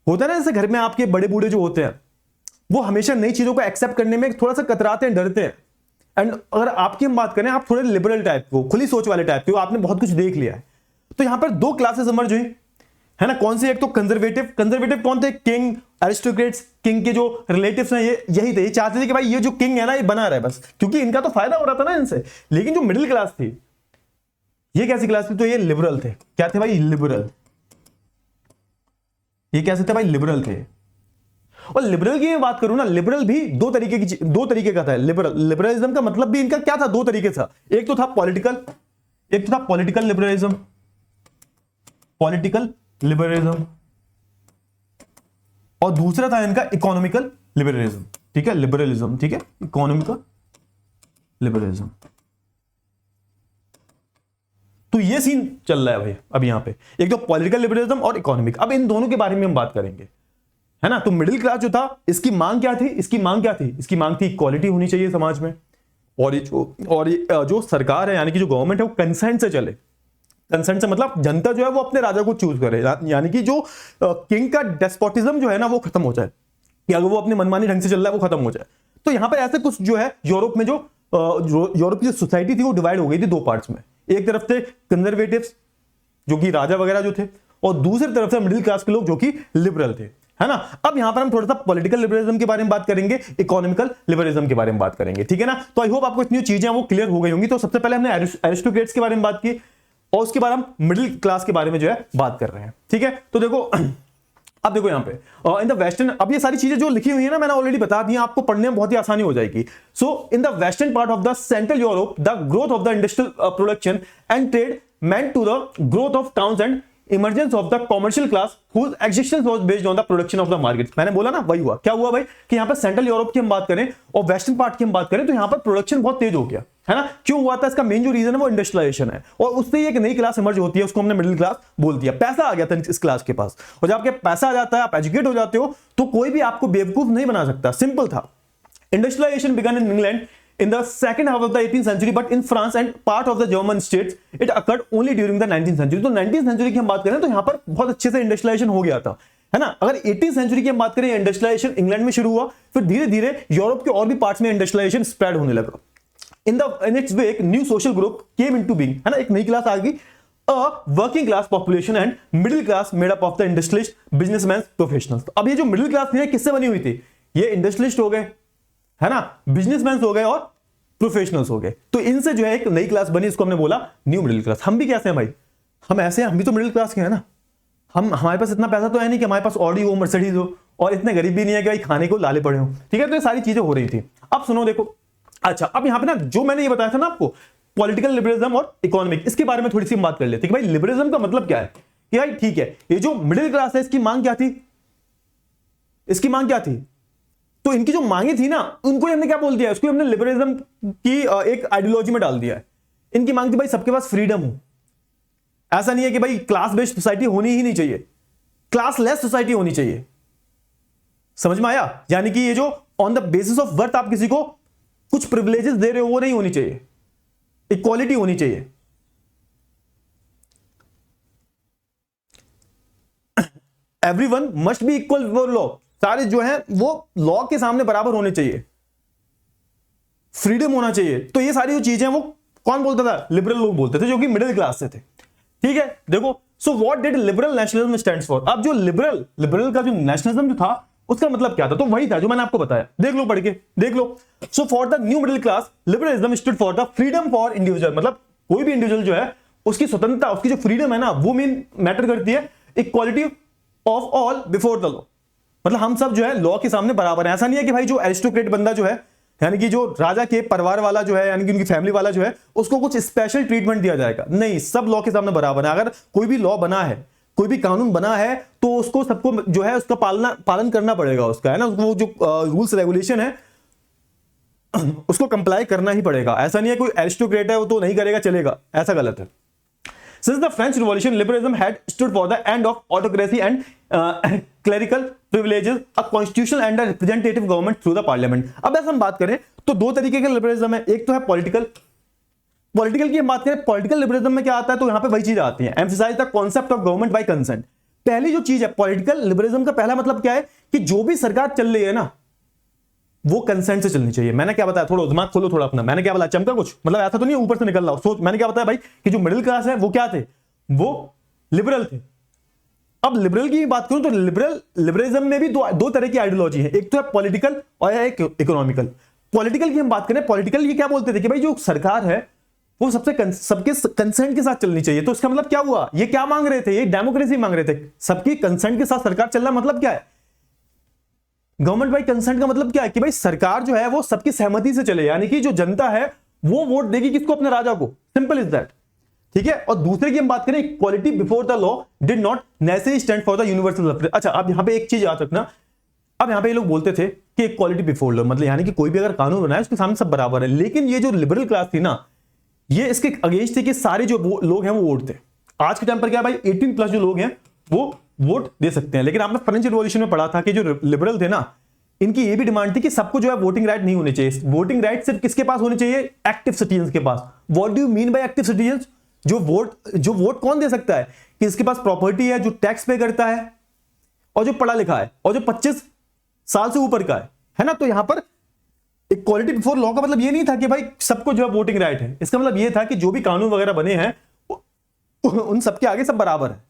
होता है ना, जैसे घर में आपके बड़े बूढ़े जो होते हैं वो हमेशा नई चीजों को एक्सेप्ट करने में थोड़ा सा कतराते हैं, डरते हैं। एंड अगर आपकी हम बात करें, आप थोड़े लिबरल टाइप को, खुली सोच वाले टाइप के हो, आपने बहुत कुछ देख लिया है। तो यहां पर दो क्लासेस इमर्ज हुई, है ना। कौन से, एक तो कंजर्वेटिव, कंजर्वेटिव कौन थे, किंग, एरिस्टोक्रेट्स, किंग के जो रिलेटिव्स हैं ये यही थे, ये चाहते थे कि भाई ये जो किंग है ना ये बना रहे बस, क्योंकि इनका तो फायदा हो रहा था ना इनसे। लेकिन जो मिडिल क्लास थी, ये कैसी क्लास थी, तो ये लिबरल थे। क्या थे भाई, लिबरल। ये कैसे थे भाई, लिबरल थे। और लिबरल की मैं बात करूं ना, लिबरल भी दो तरीके का था। लिबरलिज्म का मतलब भी इनका क्या था, दो तरीके था। एक तो था पॉलिटिकल, एक तो था पॉलिटिकल लिबरलिज्म, पॉलिटिकल लिबरलिज्म, और दूसरा था इनका इकोनॉमिकल लिबरलिज्म, ठीक है, लिबरलिज्म, ठीक है, इकोनॉमिकल लिबरलिज्म। तो ये सीन चल रहा है भाई अब यहां पे, एक तो पॉलिटिकल लिबरलिज्म और इकोनॉमिक। अब इन दोनों के बारे में हम बात करेंगे, है ना। तो मिडिल क्लास जो था, इसकी मांग क्या थी, इसकी मांग क्या थी, इसकी मांग थी इक्वालिटी होनी चाहिए समाज में। और ये जो सरकार है, यानी कि जो गवर्नमेंट है, वो कंसेंट से चले। कंसेंट से मतलब जनता जो है वो अपने राजा को चूज करे, यानी कि जो किंग का डेस्पोटिज्म जो है ना वो खत्म हो जाए, कि अगर वो अपने मनमानी ढंग से चल रहा है वो खत्म हो जाए। तो यहां पर ऐसे कुछ जो है यूरोप में, जो यूरोप की जो सोसाइटी थी वो डिवाइड हो गई थी दो पार्ट्स में। एक तरफ थे कंजर्वेटिव्स जो कि राजा वगैरह जो थे, और दूसरी तरफ से मिडिल क्लास के लोग जो कि लिबरल थे, है ना। अब यहां पर हम थोड़ा सा पॉलिटिकल लिबरलिज्म के बारे में बात करेंगे, इकोनॉमिकल लिबरलिज्म के बारे में बात करेंगे, ठीक है ना। तो आई होप आपको इतनी चीजें वो क्लियर हो गई होंगी। तो सबसे पहले हमने एरिस्टोक्रेट्स के बारे में बात की, और उसके बाद हम मिडिल क्लास के बारे में जो है बात कर रहे हैं, ठीक है। तो देखो अब देखो यहाँ पे इन द वेस्टर्न, अब ये सारी चीजें जो लिखी हुई है ना मैंने ऑलरेडी बता दी, आपको पढ़ने में बहुत ही आसानी हो जाएगी। So in the western part of the central Europe, the growth of the industrial production and trade meant to the growth of towns and emergence of the commercial class whose existence was based on the production of the markets। मैंने बोला ना वही हुआ। क्या हुआ भाई कि यहाँ पर सेंट्रल यूरोप की हम बात करें और वेस्टर्न पार्ट की हम बात करें, तो यहाँ पर प्रोडक्शन बहुत तेज हो गया, है ना। क्यों हुआ था, इसका मेन जो रीजन है वो इंडस्ट्रियलाइजेशन है, और उससे एक नई क्लास इमर्ज होती है, उसको हमने मिडिल क्लास बोल दिया। पैसा आ गया था इस क्लास के पास, और जब आपके पैसा आ जाता है, आप एजुकेट हो जाते हो, तो कोई भी आपको बेवकूफ नहीं बना सकता। सिंपल था। Industrialisation began in England in the second half of the 18th century, but in France and part of the German states it occurred only during the 19th century। तो 19th century की हम बात करें तो यहाँ पर बहुत अच्छे से इंडस्ट्रियलाइजेशन हो गया था, है ना। अगर 18th century की हम बात करें, इंडस्ट्रियलाइजेशन इंग्लैंड में शुरू हुआ, फिर धीरे धीरे यूरोप के और भी पार्ट्स में इंडस्ट्रियलाइजेशन स्प्रेड होने लगा। इन इट्स वे एक new social group came into being, है ना, एक नई क्लास आ गई, a working class population and middle class made up of the industrialist, businessman, professionals. अब ये जो मिडिल क्लास थी किससे बनी हुई थी? ये इंडस्ट्रियलिस्ट हो गए, है ना, बिजनेसमैन हो गए और प्रोफेशनल्स हो गए। तो इनसे जो है एक नई क्लास बनी, इसको हमने बोला न्यू मिडिल क्लास। हम भी कैसे हैं भाई? हम ऐसे हैं, हम भी तो मिडिल क्लास के हैं ना। हमारे पास इतना पैसा तो है नहीं कि हमारे पास ऑडी हो, मर्सिडीज हो, और इतने गरीब भी नहीं है कि भाई खाने को लाले पड़े हो, ठीक है। तो ये सारी चीजें हो रही थी। अब सुनो देखो, अच्छा अब यहां पे ना जो मैंने ये बताया था ना आपको, पॉलिटिकल लिबरलिज्म और इकोनॉमिक, इसके बारे में थोड़ी सी बात कर लेते हैं कि भाई लिबरलिज्म का मतलब क्या है। कि भाई ठीक है, ये जो मिडिल क्लास है इसकी मांग क्या थी? इसकी मांग क्या थी? तो इनकी जो मांगे थी ना, उनको हमने क्या बोल दिया, उसको हमने लिबरलिज्म की एक आइडियोलॉजी में डाल दिया है। इनकी मांग थी भाई सबके पास फ्रीडम हो। ऐसा नहीं है कि भाई क्लास बेस्ड सोसाइटी होनी ही नहीं चाहिए, क्लास लेस सोसाइटी होनी चाहिए। समझ में आया? यानी कि ये जो on the basis of birth आप किसी को कुछ प्रिविलेजेस दे रहे हो वो नहीं होनी चाहिए, इक्वालिटी होनी चाहिए। Everyone must be equal before law, सारे जो हैं वो लॉ के सामने बराबर होने चाहिए, फ्रीडम होना चाहिए। तो ये सारी जो चीजें वो कौन बोलता था? लिबरल लोग बोलते थे, जो कि मिडिल क्लास से थे, ठीक है। देखो, so what did liberal nationalism stands for? अब जो लिबरल का जो नेशनलिज्म जो था उसका मतलब क्या था? तो वही था जो मैंने आपको बताया, देख लो पढ़ के, देख लो। So for the new middle class liberalism stood for the freedom for individual, मतलब कोई भी इंडिविजुअल जो है उसकी स्वतंत्रता, उसकी जो फ्रीडम है ना, वो मेन मैटर करती है। Equality of all before the law, मतलब हम सब जो है लॉ के सामने बराबर है। ऐसा नहीं है कि भाई जो एरिस्टोक्रेट बंदा जो है, यानी कि जो राजा के परिवार वाला जो है, यानी कि उनकी फैमिली वाला जो है, उसको कुछ स्पेशल ट्रीटमेंट दिया जाएगा। नहीं, सब लॉ के सामने बराबर है। अगर कोई भी लॉ बना है, कोई भी कानून बना है, तो उसको सबको जो है उसका पालन करना पड़ेगा उसका, है ना। वो जो रूल्स रेगुलेशन है उसको कंप्लाई करना ही पड़ेगा। ऐसा नहीं है कोई एरिस्टोक्रेट है वो तो नहीं करेगा, चलेगा, ऐसा गलत है। Since the French Revolution, liberalism had stood for the end of autocracy and clerical privileges, a constitutional and a representative government through the parliament. अब ऐसा हम बात करें तो दो तरीके के लिबरलिज्म है। एक तो है पॉलिटिकल की हम बात करें, पॉलिटिकल लिबरलिज्म में क्या आता है? तो यहां पे वही चीज आती है, emphasise the concept of government by consent. पहली जो चीज है पॉलिटिकल लिबरलिज्म का पहला मतलब क्या है कि जो भी सरकार चल रही है ना, वो कंसेंट से चलनी चाहिए। मैंने क्या बताया? थोड़ा दिमाग खोलो थोड़ा अपना। मैंने क्या बोला? चमका कुछ? मतलब ऐसा तो नहीं ऊपर से निकल रहा हो। सोच, मैंने क्या बताया भाई कि जो मिडिल क्लास है वो क्या थे? वो लिबरल थे। अब लिबरल की बात करूं तो लिबरलिज्म में भी दो तरह की आइडियोलॉजी है, एक तो है पॉलिटिकल और एक इकोनॉमिकल। पॉलिटिकल की हम बात करें, पॉलिटिकल ये क्या बोलते थे कि भाई जो सरकार है वो सबके कंसेंट के साथ चलनी चाहिए। तो इसका मतलब क्या हुआ? ये क्या मांग रहे थे? ये डेमोक्रेसी मांग रहे थे। सबकी कंसेंट के साथ सरकार चलना मतलब क्या है? गवर्नमेंट बाय कंसेंट का मतलब क्या है कि भाई सरकार जो है वो सबकी सहमति से चले, यानी कि जो जनता है वो वोट देगी किसको? अपने राजा को। सिंपल इज दैट, ठीक है। और दूसरे की हम बात करें, equality before the law did not necessary stand for the universal suffrage. अच्छा, अब यहां पे एक चीज याद रखना, अब यहां पे ये लोग बोलते थे कि इक्वालिटी बिफोर लॉ मतलब यानी कि कोई भी अगर कानून बनाए उसके सामने सब बराबर है। लेकिन ये जो लिबरल क्लास थी ना, ये इसके अगेंस्ट थे कि सारे जो लोग हैं वो वोट थे। आज के टाइम पर क्या भाई 18+ जो लोग हैं वो वोट दे सकते हैं। लेकिन आपने फ्रेंच रिवॉल्यूशन में पढ़ा था कि जो लिबरल थे ना, इनकी ये भी डिमांड थी कि सबको जो है वोटिंग राइट नहीं होनी चाहिए। वोटिंग राइट सिर्फ किसके पास होनी चाहिए? एक्टिव सिटीजन के पास। What do you mean by active citizen? जो वोट कौन दे सकता है? कि इसके पास प्रॉपर्टी है, जो टैक्स पे करता है, और जो पढ़ा लिखा है, और जो 25 साल से ऊपर का है ना। तो यहां पर इक्वालिटी बिफोर लॉ का मतलब ये नहीं था कि भाई सबको जो है वोटिंग राइट है। इसका मतलब ये था कि जो भी कानून वगैरह बने हैं उन सबके आगे सब बराबर है।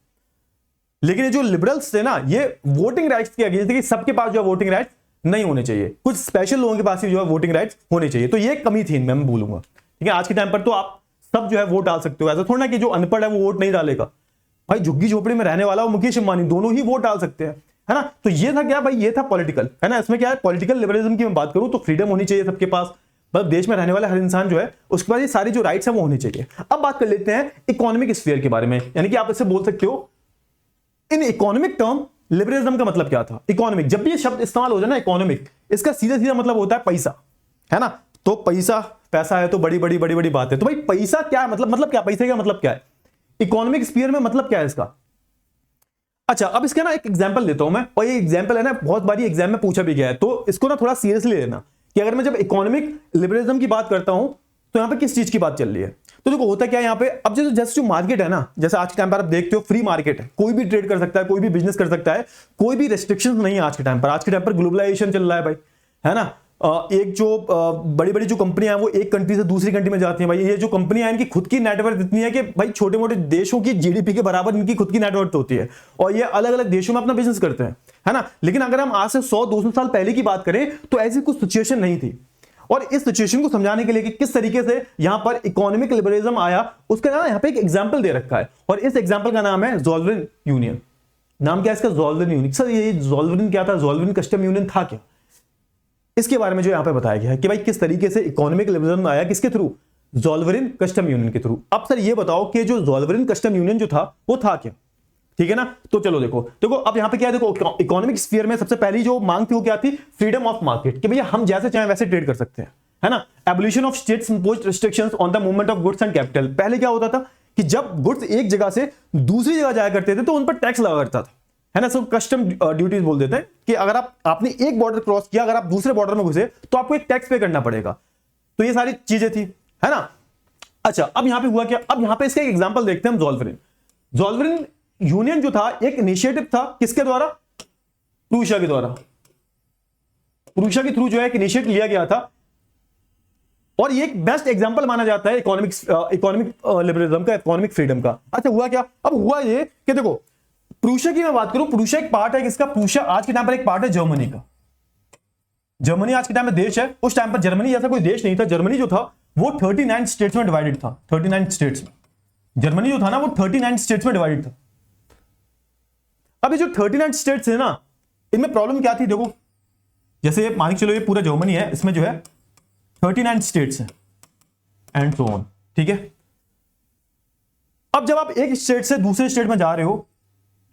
लेकिन ये जो लिबरल्स थे ना, ये वोटिंग राइट्स के अगेंस्ट थे कि सबके पास जो है वोटिंग राइट्स नहीं होने चाहिए, कुछ स्पेशल लोगों के पास ही जो है वोटिंग राइट्स होने चाहिए। तो ये कमी थी इनमें, मैं बोलूंगा। ठीक है, आज के टाइम पर तो आप सब जो है वोट डाल सकते हो। ऐसा थोड़ा ना कि जो अनपढ़ है वो वोट नहीं डालेगा। भाई झुग्गी झोपड़ी में रहने वाला और मुकेश अंबानी दोनों ही वोट डाल सकते हैं, है ना। तो ये था क्या भाई? ये था पॉलिटिकल, है ना। इसमें क्या है? पॉलिटिकल लिबरलिज्म की मैं बात करूं तो फ्रीडम होनी चाहिए सबके पास, मतलब देश में रहने वाले हर इंसान जो है उसके पास ये सारी जो राइट्स है वो होनी चाहिए। अब बात कर लेते हैं इकोनॉमिक स्फीयर के बारे में, यानी कि आप इसे बोल सकते हो इन इकोनॉमिक टर्म लिबरलिज्म का मतलब क्या था। इकोनॉमिक, जब भी ये शब्द इस्तेमाल हो जाए ना इकोनॉमिक, इसका सीधा सीधा मतलब होता है पैसा, है ना। तो पैसा है तो बड़ी बड़ी बात है। तो भाई पैसा क्या है? मतलब क्या? पैसे का मतलब क्या है इकोनॉमिक स्फीयर में? मतलब क्या है इसका? अच्छा, अब इसका ना एक एग्जांपल देता हूं मैं, और ये एग्जांपल है ना बहुत बारी एग्जाम में पूछा भी गया है, तो इसको ना थोड़ा सीरियसली लेना कि अगर मैं जब इकोनॉमिक लिबरलिज्म की बात करता हूं तो यहां पे किस चीज की बात चल रही है। तो देखो होता क्या है यहां पे, अब जैसे जो मार्केट है ना, जैसे आज के टाइम पर आप देखते हो फ्री मार्केट है, कोई भी ट्रेड कर सकता है, कोई भी बिजनेस कर सकता है, कोई भी रेस्ट्रिक्शंस नहीं है आज के टाइम पर। आज के टाइम पर ग्लोबलाइजेशन चल रहा है भाई, है ना। एक जो बड़ी बड़ी जो कंपनियां हैं वो एक कंट्री से दूसरी कंट्री में जाती हैं भाई। ये जो कंपनियां हैं इनकी खुद की नेटवर्क इतनी है कि भाई छोटे मोटे देशों की जीडीपी के बराबर इनकी खुद की नेटवर्क होती है और ये अलग अलग देशों में अपना बिजनेस करते हैं, है ना। लेकिन अगर हम आज से 100-200 साल पहले की बात करें तो ऐसी कुछ सिचुएशन नहीं थी। और इस सिचुएशन को समझाने के लिए कि किस तरीके से यहां पर इकोनॉमिक लिबरलिज्म आया, उसका ना यहां पे एक एग्जांपल दे रखा है और इस एग्जांपल का नाम है ज़ोल्वेरिन यूनियन। नाम क्या है इसका? ज़ोल्वेरिन यूनियन। सर ये ज़ोल्वेरिन क्या था? ज़ोल्वेरिन कस्टम यूनियन था क्या? इसके बारे में जो यहां पे बताया गया है कि भाई किस तरीके से इकोनॉमिक लिबरलिज्म आया, किसके थ्रू? ज़ोल्वेरिन कस्टम यूनियन के थ्रू। अब सर ये बताओ कि जो ज़ोल्वेरिन कस्टम यूनियन जो था वो था क्या? ठीक है ना। तो चलो देखो अब यहां पे क्या है, देखो इकोनॉमिक स्फीयर में सबसे पहली जो मांग थी वो क्या थी? फ्रीडम ऑफ मार्केट, कि भैया हम जैसे चाहें वैसे ट्रेड कर सकते हैं, है ना। Abolition of states imposed restrictions on the movement of goods and capital. पहले क्या होता था कि जब गुड्स एक जगह से दूसरी जगह जाया करते थे तो उन पर टैक्स लगा करता था, है ना। सो कस्टम ड्यूटीज बोल देते हैं कि अगर आपने एक बॉर्डर क्रॉस किया, अगर आप दूसरे बॉर्डर में घुसे तो आपको एक टैक्स पे करना पड़ेगा। तो ये सारी चीजें थी, है ना। अच्छा, अब यहां पे हुआ क्या? अब यहां पे इसका एक एग्जांपल देखते हैं हम। ज़ोल्वेरिन यूनियन जो था एक इनिशिएटिव था, किसके द्वारा? प्रूशिया के द्वारा। प्रूशिया के थ्रू जो है एक इनिशिएटिव लिया गया था और ये एक बेस्ट एग्जांपल माना जाता है इकोनॉमिक लिबरलिज्म का, इकोनॉमिक फ्रीडम का। अच्छा, हुआ क्या? अब हुआ ये कि देखो प्रूशिया की मैं बात करूं, प्रूशिया एक पार्ट है किसका? प्रूशिया आज के टाइम पर एक पार्ट है जर्मनी का। जर्मनी आज के टाइम में देश है, उस टाइम पर जर्मनी जैसा कोई देश नहीं था। जर्मनी जो था वो 39 स्टेट्स में डिवाइडेड था। 39 स्टेट्स में जर्मनी जो था ना वो 39 स्टेट्स में डिवाइडेड था। अब ये जो 39 स्टेट्स है ना, इनमें प्रॉब्लम क्या थी? देखो जैसे मान के चलो ये पूरा जर्मनी है, इसमें जो है 39 स्टेट्स हैं एंड सो ऑन, ठीक है। अब जब आप एक स्टेट से दूसरे स्टेट में जा रहे हो,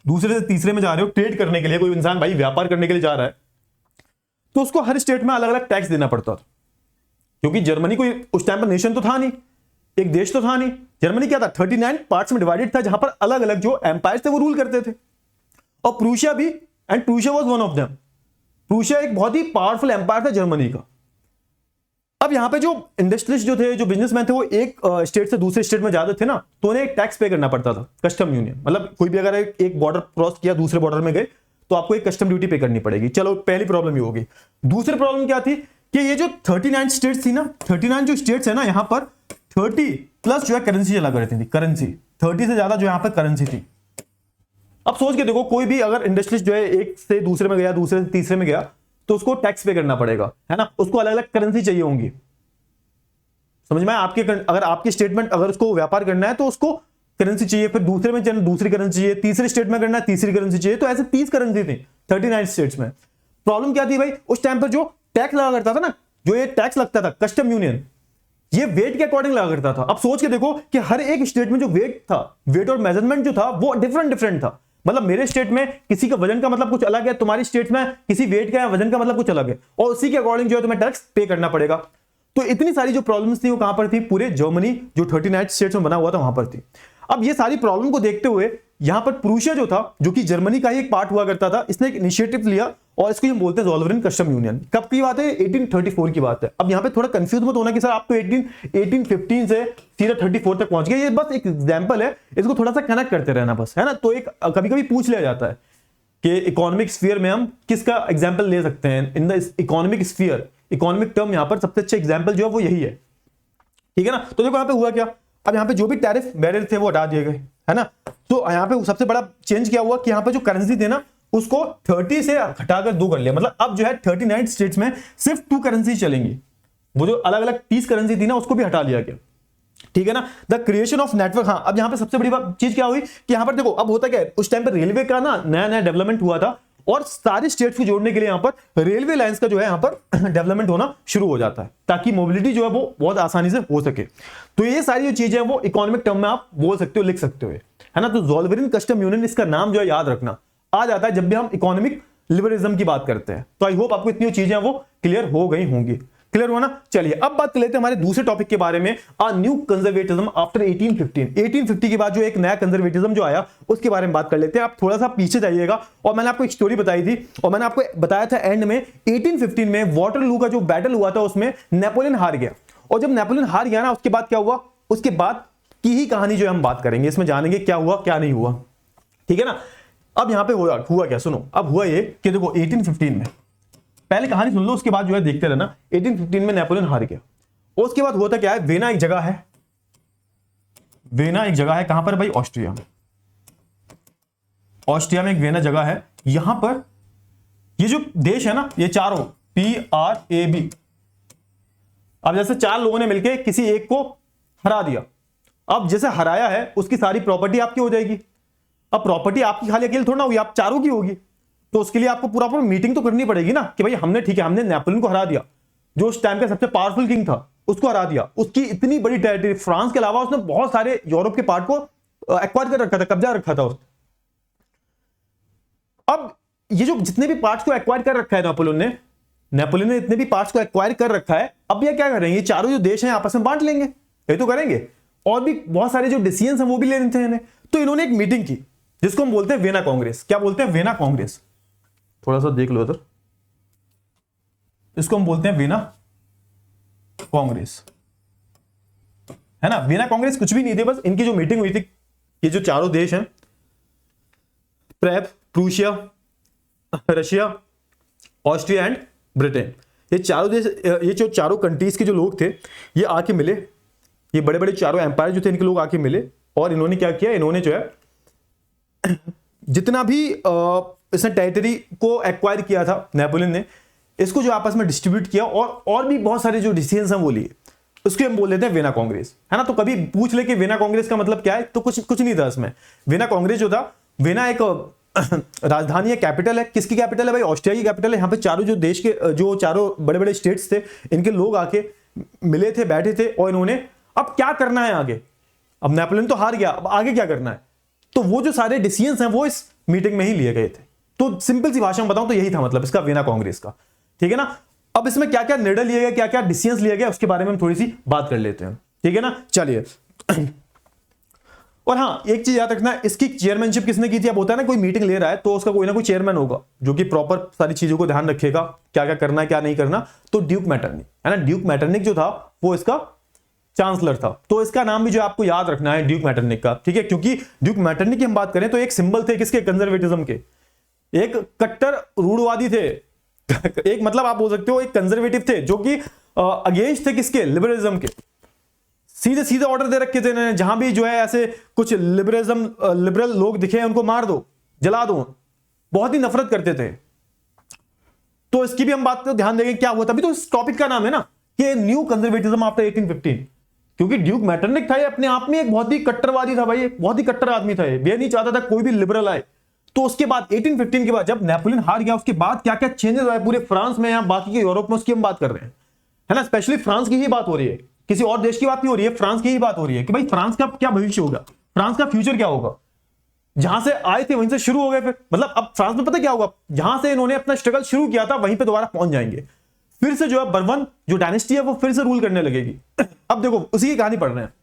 दूसरे से तीसरे में जा रहे हो ट्रेड करने के लिए, कोई इंसान भाई व्यापार करने के लिए जा रहा है, तो उसको हर स्टेट में अलग अलग टैक्स देना पड़ता था, क्योंकि जर्मनी कोई उस टाइम पर नेशन तो था नहीं, एक देश तो था नहीं। जर्मनी क्या था? 39 पार्ट्स में डिवाइडेड था, जहां पर अलग अलग जो एम्पायर थे वो रूल करते थे। और प्रूशिया भी, and Prussia was one of them. Prussia एक बहुत ही पावरफुल एम्पायर था जर्मनी का। अब यहां पे जो इंडस्ट्रियलिस्ट जो थे, जो बिजनेसमैन थे, वो एक स्टेट से दूसरे स्टेट में जाते थे ना, तो उन्हें एक टैक्स पे करना पड़ता था, कस्टम यूनियन। मतलब कोई भी अगर एक बॉर्डर क्रॉस किया, दूसरे बॉर्डर में गए, तो आपको एक कस्टम ड्यूटी पे करनी पड़ेगी। चलो पहली प्रॉब्लम ये होगी। दूसरी प्रॉब्लम क्या थी कि ये जो 39 स्टेट्स थी ना, 39 जो स्टेट्स है ना, यहां पर 30 प्लस जो है करेंसी चला करती थी। करेंसी 30 से ज्यादा जो यहां पर करेंसी थी। अब सोच के देखो, कोई भी अगर इंडस्ट्रियलिस्ट जो है एक से दूसरे में गया, दूसरे से तीसरे में गया, तो उसको टैक्स पे करना पड़ेगा, है ना। उसको अलग अलग करेंसी चाहिए होंगी, समझ में? आपके अगर आपकी स्टेटमेंट अगर उसको व्यापार करना है तो उसको करेंसी चाहिए, फिर दूसरे में दूसरी करेंसी चाहिए, तीसरे स्टेट में करना है तीसरी करेंसी चाहिए। तो ऐसे 30 करेंसी थी 39 स्टेट्स में। प्रॉब्लम क्या थी भाई? उस टाइम पर जो टैक्स लगा करता था ना, जो ये टैक्स लगता था कस्टम यूनियन, ये वेट के अकॉर्डिंग लगा करता था। अब सोच के देखो कि हर एक स्टेट में जो वेट था, वेट और मेजरमेंट जो था वो डिफरेंट था। मतलब मेरे स्टेट में किसी का वजन का मतलब कुछ अलग है, तुम्हारी स्टेट में किसी वेट का या वजन का मतलब कुछ अलग है, और उसी के अकॉर्डिंग जो है तुम्हें टैक्स पे करना पड़ेगा। तो इतनी सारी जो प्रॉब्लम्स थी वो कहां पर थी? पूरे जर्मनी जो 39 स्टेट्स में बना हुआ था वहां पर थी। अब ये सारी प्रॉब्लम को देखते हुए यहां पर प्रूशिया जो था, जो कि जर्मनी का ही एक पार्ट हुआ करता था, इसने एक इनिशिएटिव लिया और इसको हम बोलते हैं ज़ोल्वेरिन कस्टम यूनियन। कब की बात है? 1834 की बात है। अब यहां पे थोड़ा कंफ्यूज मत होना कि सर आप तो 1815 से सीधा 34 तक पहुंच गए। ये बस एक एग्जांपल है, इसको थोड़ा सा कनेक्ट करते रहना बस, है ना। तो एक कभी कभी पूछ लिया जाता है कि इकोनॉमिक स्फीयर में हम किसका एग्जाम्पल ले सकते हैं in the economic sphere. Economic term यहां पर सबसे अच्छा एग्जाम्पल जो है वो यही है, ठीक है ना। तो देखो यहां पे हुआ क्या? अब यहां पे जो भी टैरिफ बैरियर थे वो हटा दिए गए, है ना। तो यहां पे सबसे बड़ा चेंज क्या हुआ कि यहां पे जो करेंसी थे ना, उसको 30 से घटाकर 2 कर लिया। मतलब अब जो है 39 स्टेट्स में सिर्फ 2 करेंसी चलेंगी। वो जो अलग अलग 30 करेंसी थी ना, उसको भी हटा लिया गया, ठीक है ना। The creation of network. हाँ, अब यहां पे सबसे बड़ी चीज क्या हुई कि यहां पर देखो, अब होता क्या है, उस टाइम पर रेलवे का ना नया डेवलपमेंट हुआ था और सारे स्टेट्स को जोड़ने के लिए यहां पर रेलवे लाइंस का जो है यहां पर डेवलपमेंट होना शुरू हो जाता है, ताकि मोबिलिटी जो है वो बहुत आसानी से हो सके। तो ये सारी जो चीजें हैं वो इकोनॉमिक टर्म में आप बोल सकते हो, लिख सकते हो, है ना। तो ज़ोल्वेरिन कस्टम यूनियन, इसका नाम जो है याद रखना आ जाता है जब भी हम इकोनॉमिक लिबरलिज्म की बात करते हैं। तो आई होप आपको इतनी चीजें वो क्लियर हो गई होंगी। क्लियर हुआ ना? चलिए अब बात कर लेते हैं हमारे दूसरे टॉपिक के बारे में, अ न्यू कंजर्वेटिज्म आफ्टर 1815। 1850 के बाद जो एक नया कंजर्वेटिज्म जो आया उसके बारे में बात कर लेते हैं। आप थोड़ा सा पीछे जाइएगा, और मैंने आपको एक स्टोरी बताई थी और मैंने आपको बताया था एंड में 1815 में वाटरलू का जो बैटल हुआ था उसमें नेपोलियन हार गया। और जब नेपोलियन हार गया ना, उसके बाद क्या हुआ, उसके बाद की ही कहानी जो हम बात करेंगे, इसमें जानेंगे क्या हुआ क्या नहीं हुआ, ठीक है ना। अब यहां पे हुआ क्या, सुनो। अब हुआ ये कि देखो 1815 में पहले कहानी सुन लो, उसके बाद जो है देखते रहना। 1815 में नेपोलियन हार गया। उसके बाद होता क्या है, वेना एक जगह है, वेना एक जगह है, कहां पर भाई, ऑस्ट्रिया में। ऑस्ट्रिया में एक वेना जगह है, यहां पर ये जो देश है ना, ये चारों PRAB, अब जैसे चार लोगों ने मिलकर किसी एक को हरा दिया, अब जैसे हराया है उसकी सारी प्रॉपर्टी आपकी हो जाएगी। अब प्रॉपर्टी आपकी खाली अकेले थोड़ा ना होगी, आप चारों की होगी, तो उसके लिए आपको पूरा मीटिंग तो करनी पड़ेगी ना कि भाई हमने, ठीक है, हमने नेपोलियन को हरा दिया, जो उस टाइम का सबसे पावरफुल किंग था, उसको हरा दिया, उसकी इतनी बड़ी टेरिटरी, फ्रांस के अलावा उसने बहुत सारे यूरोप के पार्ट को एक्वायर कर रखा था, कब्जा रखा था उसने। अब ये जो जितने भी पार्ट्स को एक्वायर कर रखा है नेपोलियन ने इतने भी पार्ट्स को एक्वायर कर रखा है, अब ये क्या करेंगे, चारों जो देश हैं आपस में बांट लेंगे, ये तो करेंगे, और भी बहुत सारे जो डिसीजंस हैं वो भी ले लेते हैं इन्हें। तो इन्होंने एक मीटिंग की जिसको हम बोलते हैं वेना कांग्रेस। क्या बोलते हैं, वेना कांग्रेस, थोड़ा सा देख लो इधर, इसको हम बोलते हैं वेना कांग्रेस, है ना। वेना कांग्रेस कुछ भी नहीं थी, बस इनकी जो मीटिंग हुई थी, ये जो चारों देश हैं, Prussia, Russia, Austria and Britain, ये चारों देश, ये जो चारों कंट्रीज के जो लोग थे, ये आके मिले, ये बड़े बड़े चारों एम्पायर जो थे इनके लोग आके मिले, और इन्होंने क्या किया, इन्होंने जो है जितना भी इसने टेरिटरी को एक्वायर किया था नेपोलियन ने, इसको जो आपस में डिस्ट्रीब्यूट किया, और भी बहुत सारे जो डिसीजंस हैं वो लिए, उसके हम बोल लेते हैं वेना कांग्रेस, है ना। तो कभी पूछ ले कि वेना कांग्रेस का मतलब क्या है, तो कुछ नहीं था इसमें। वेना कांग्रेस जो था, वेना एक राजधानी है, कैपिटल है, किसकी कैपिटल है भाई, ऑस्ट्रिया की कैपिटल है। यहाँ पे चारों जो देश के जो चारों बड़े बड़े स्टेट्स थे, इनके लोग आके मिले थे, बैठे थे, और इन्होंने अब क्या करना है आगे, अब नेपोलियन तो हार गया, अब आगे क्या करना है, तो वो जो सारे डिसीजंस हैं वो इस मीटिंग में ही लिए गए थे। तो सिंपल सी भाषा में बताऊं तो यही था मतलब इसका, वेना कांग्रेस का, ठीक है ना। अब इसमें क्या क्या निर्णय लिए गए, क्या क्या डिसीजंस लिए गए, उसके बारे में हम थोड़ी सी बात कर लेते हैं, ठीक है ना। चलिए और हाँ, एक चीज याद रखना, इसकी चेयरमैनशिप किसने की थी। अब होता है ना, कोई मीटिंग ले रहा है तो उसका कोई ना कोई चेयरमैन होगा जो कि प्रॉपर सारी चीजों को ध्यान रखेगा, क्या क्या करना है क्या नहीं करना। तो ड्यूक मैटरनिक, है ना, ड्यूक मैटरनिक जो था वो इसका चांसलर था। तो इसका नाम भी जो आपको याद रखना है ड्यूक मैटरनिक का, ठीक है, क्योंकि ड्यूक मैटरनिक की हम बात करें तो एक सिंबल थे किसके, कंजर्वेटिज्म के, एक कट्टर रूढ़वादी थे एक मतलब आप बोल सकते हो एक कंजर्वेटिव थे जो कि अगेंस्ट थे किसके, लिबरलिज्म के। सीधे सीधे ऑर्डर दे रखे थे इन्होंने, जहां भी जो है ऐसे कुछ लिबरल लोग दिखे उनको मार दो, जला दो, बहुत ही नफरत करते थे। तो इसकी भी हम बात को ध्यान देंगे क्या हुआ, तभी तो इस टॉपिक का नाम है ना कि न्यू कंजर्वेटिज्म आफ्टर 1815, क्योंकि ड्यूक मैटरनिक था ये अपने आप में एक बहुत ही कट्टरवादी था भाई, एक बहुत ही कट्टर आदमी था ये नहीं चाहता था कोई भी लिबरल आए। तो उसके बाद 1815 के बाद जब नेपोलियन हार गया, उसके बाद क्या क्या चेंजेस आए पूरे फ्रांस में या बाकी के यूरोप में, उसकी हम बात कर रहे हैं, है ना। स्पेशली फ्रांस की ही बात हो रही है, किसी और देश की बात नहीं हो रही है, फ्रांस की ही बात हो रही है कि भाई फ्रांस का क्या भविष्य होगा, फ्रांस का फ्यूचर क्या होगा। जहां से आए थे वहीं से शुरू हो गए फिर, मतलब अब फ्रांस में पता क्या होगा, जहां से इन्होंने अपना स्ट्रगल शुरू किया था वहीं पे दोबारा पहुंच जाएंगे, फिर से जो है बर्बन जो डायनेस्टी है वो फिर से रूल करने लगेगी। अब देखो उसी की कहानी पढ़ रहे हैं।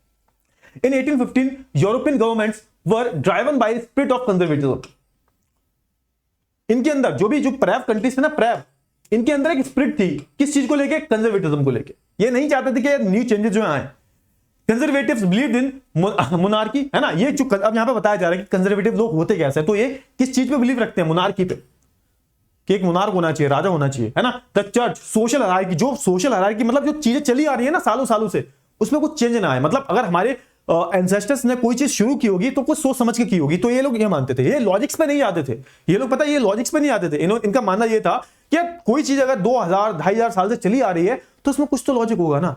इन 1815 European governments were driven by spirit of conservatism. इनके अंदर जो प्रेव कंट्रीज थे ना, प्रेव, इनके अंदर एक स्पिरिट थी किस चीज को लेके, कंजर्वेटिज्म को लेके। ये नहीं चाहते थे कि न्यू चेंजेस जो आए। कंजर्वेटिव्स बिलीव्ड इन मोनार्की, है ना। ये जो अब यहां पे बताया जा रहा है कि कंजर्वेटिव लोग होते कैसे, तो ये किस चीज पे बिलीव रखते हैं, मोनार्की पे, कि एक मोनार्क होना चाहिए, राजा होना चाहिए, है ना। द चर्च, सोशल हायरार्की, जो सोशल हायरार्की मतलब जो चीजें चली आ रही है ना सालों सालों से, उसमें कुछ चेंज ना आए। मतलब अगर हमारे एंसेस्टर्स ने कोई चीज शुरू की होगी तो कुछ सोच समझ के की होगी, तो ये लोग ये मानते थे। ये लॉजिक्स पे नहीं आते थे ये लोग, पता है, ये लॉजिक्स पे नहीं आते थे। इनका मानना ये था कि कोई चीज अगर 2000 2500 साल से चली आ रही है तो उसमें कुछ तो लॉजिक होगा ना।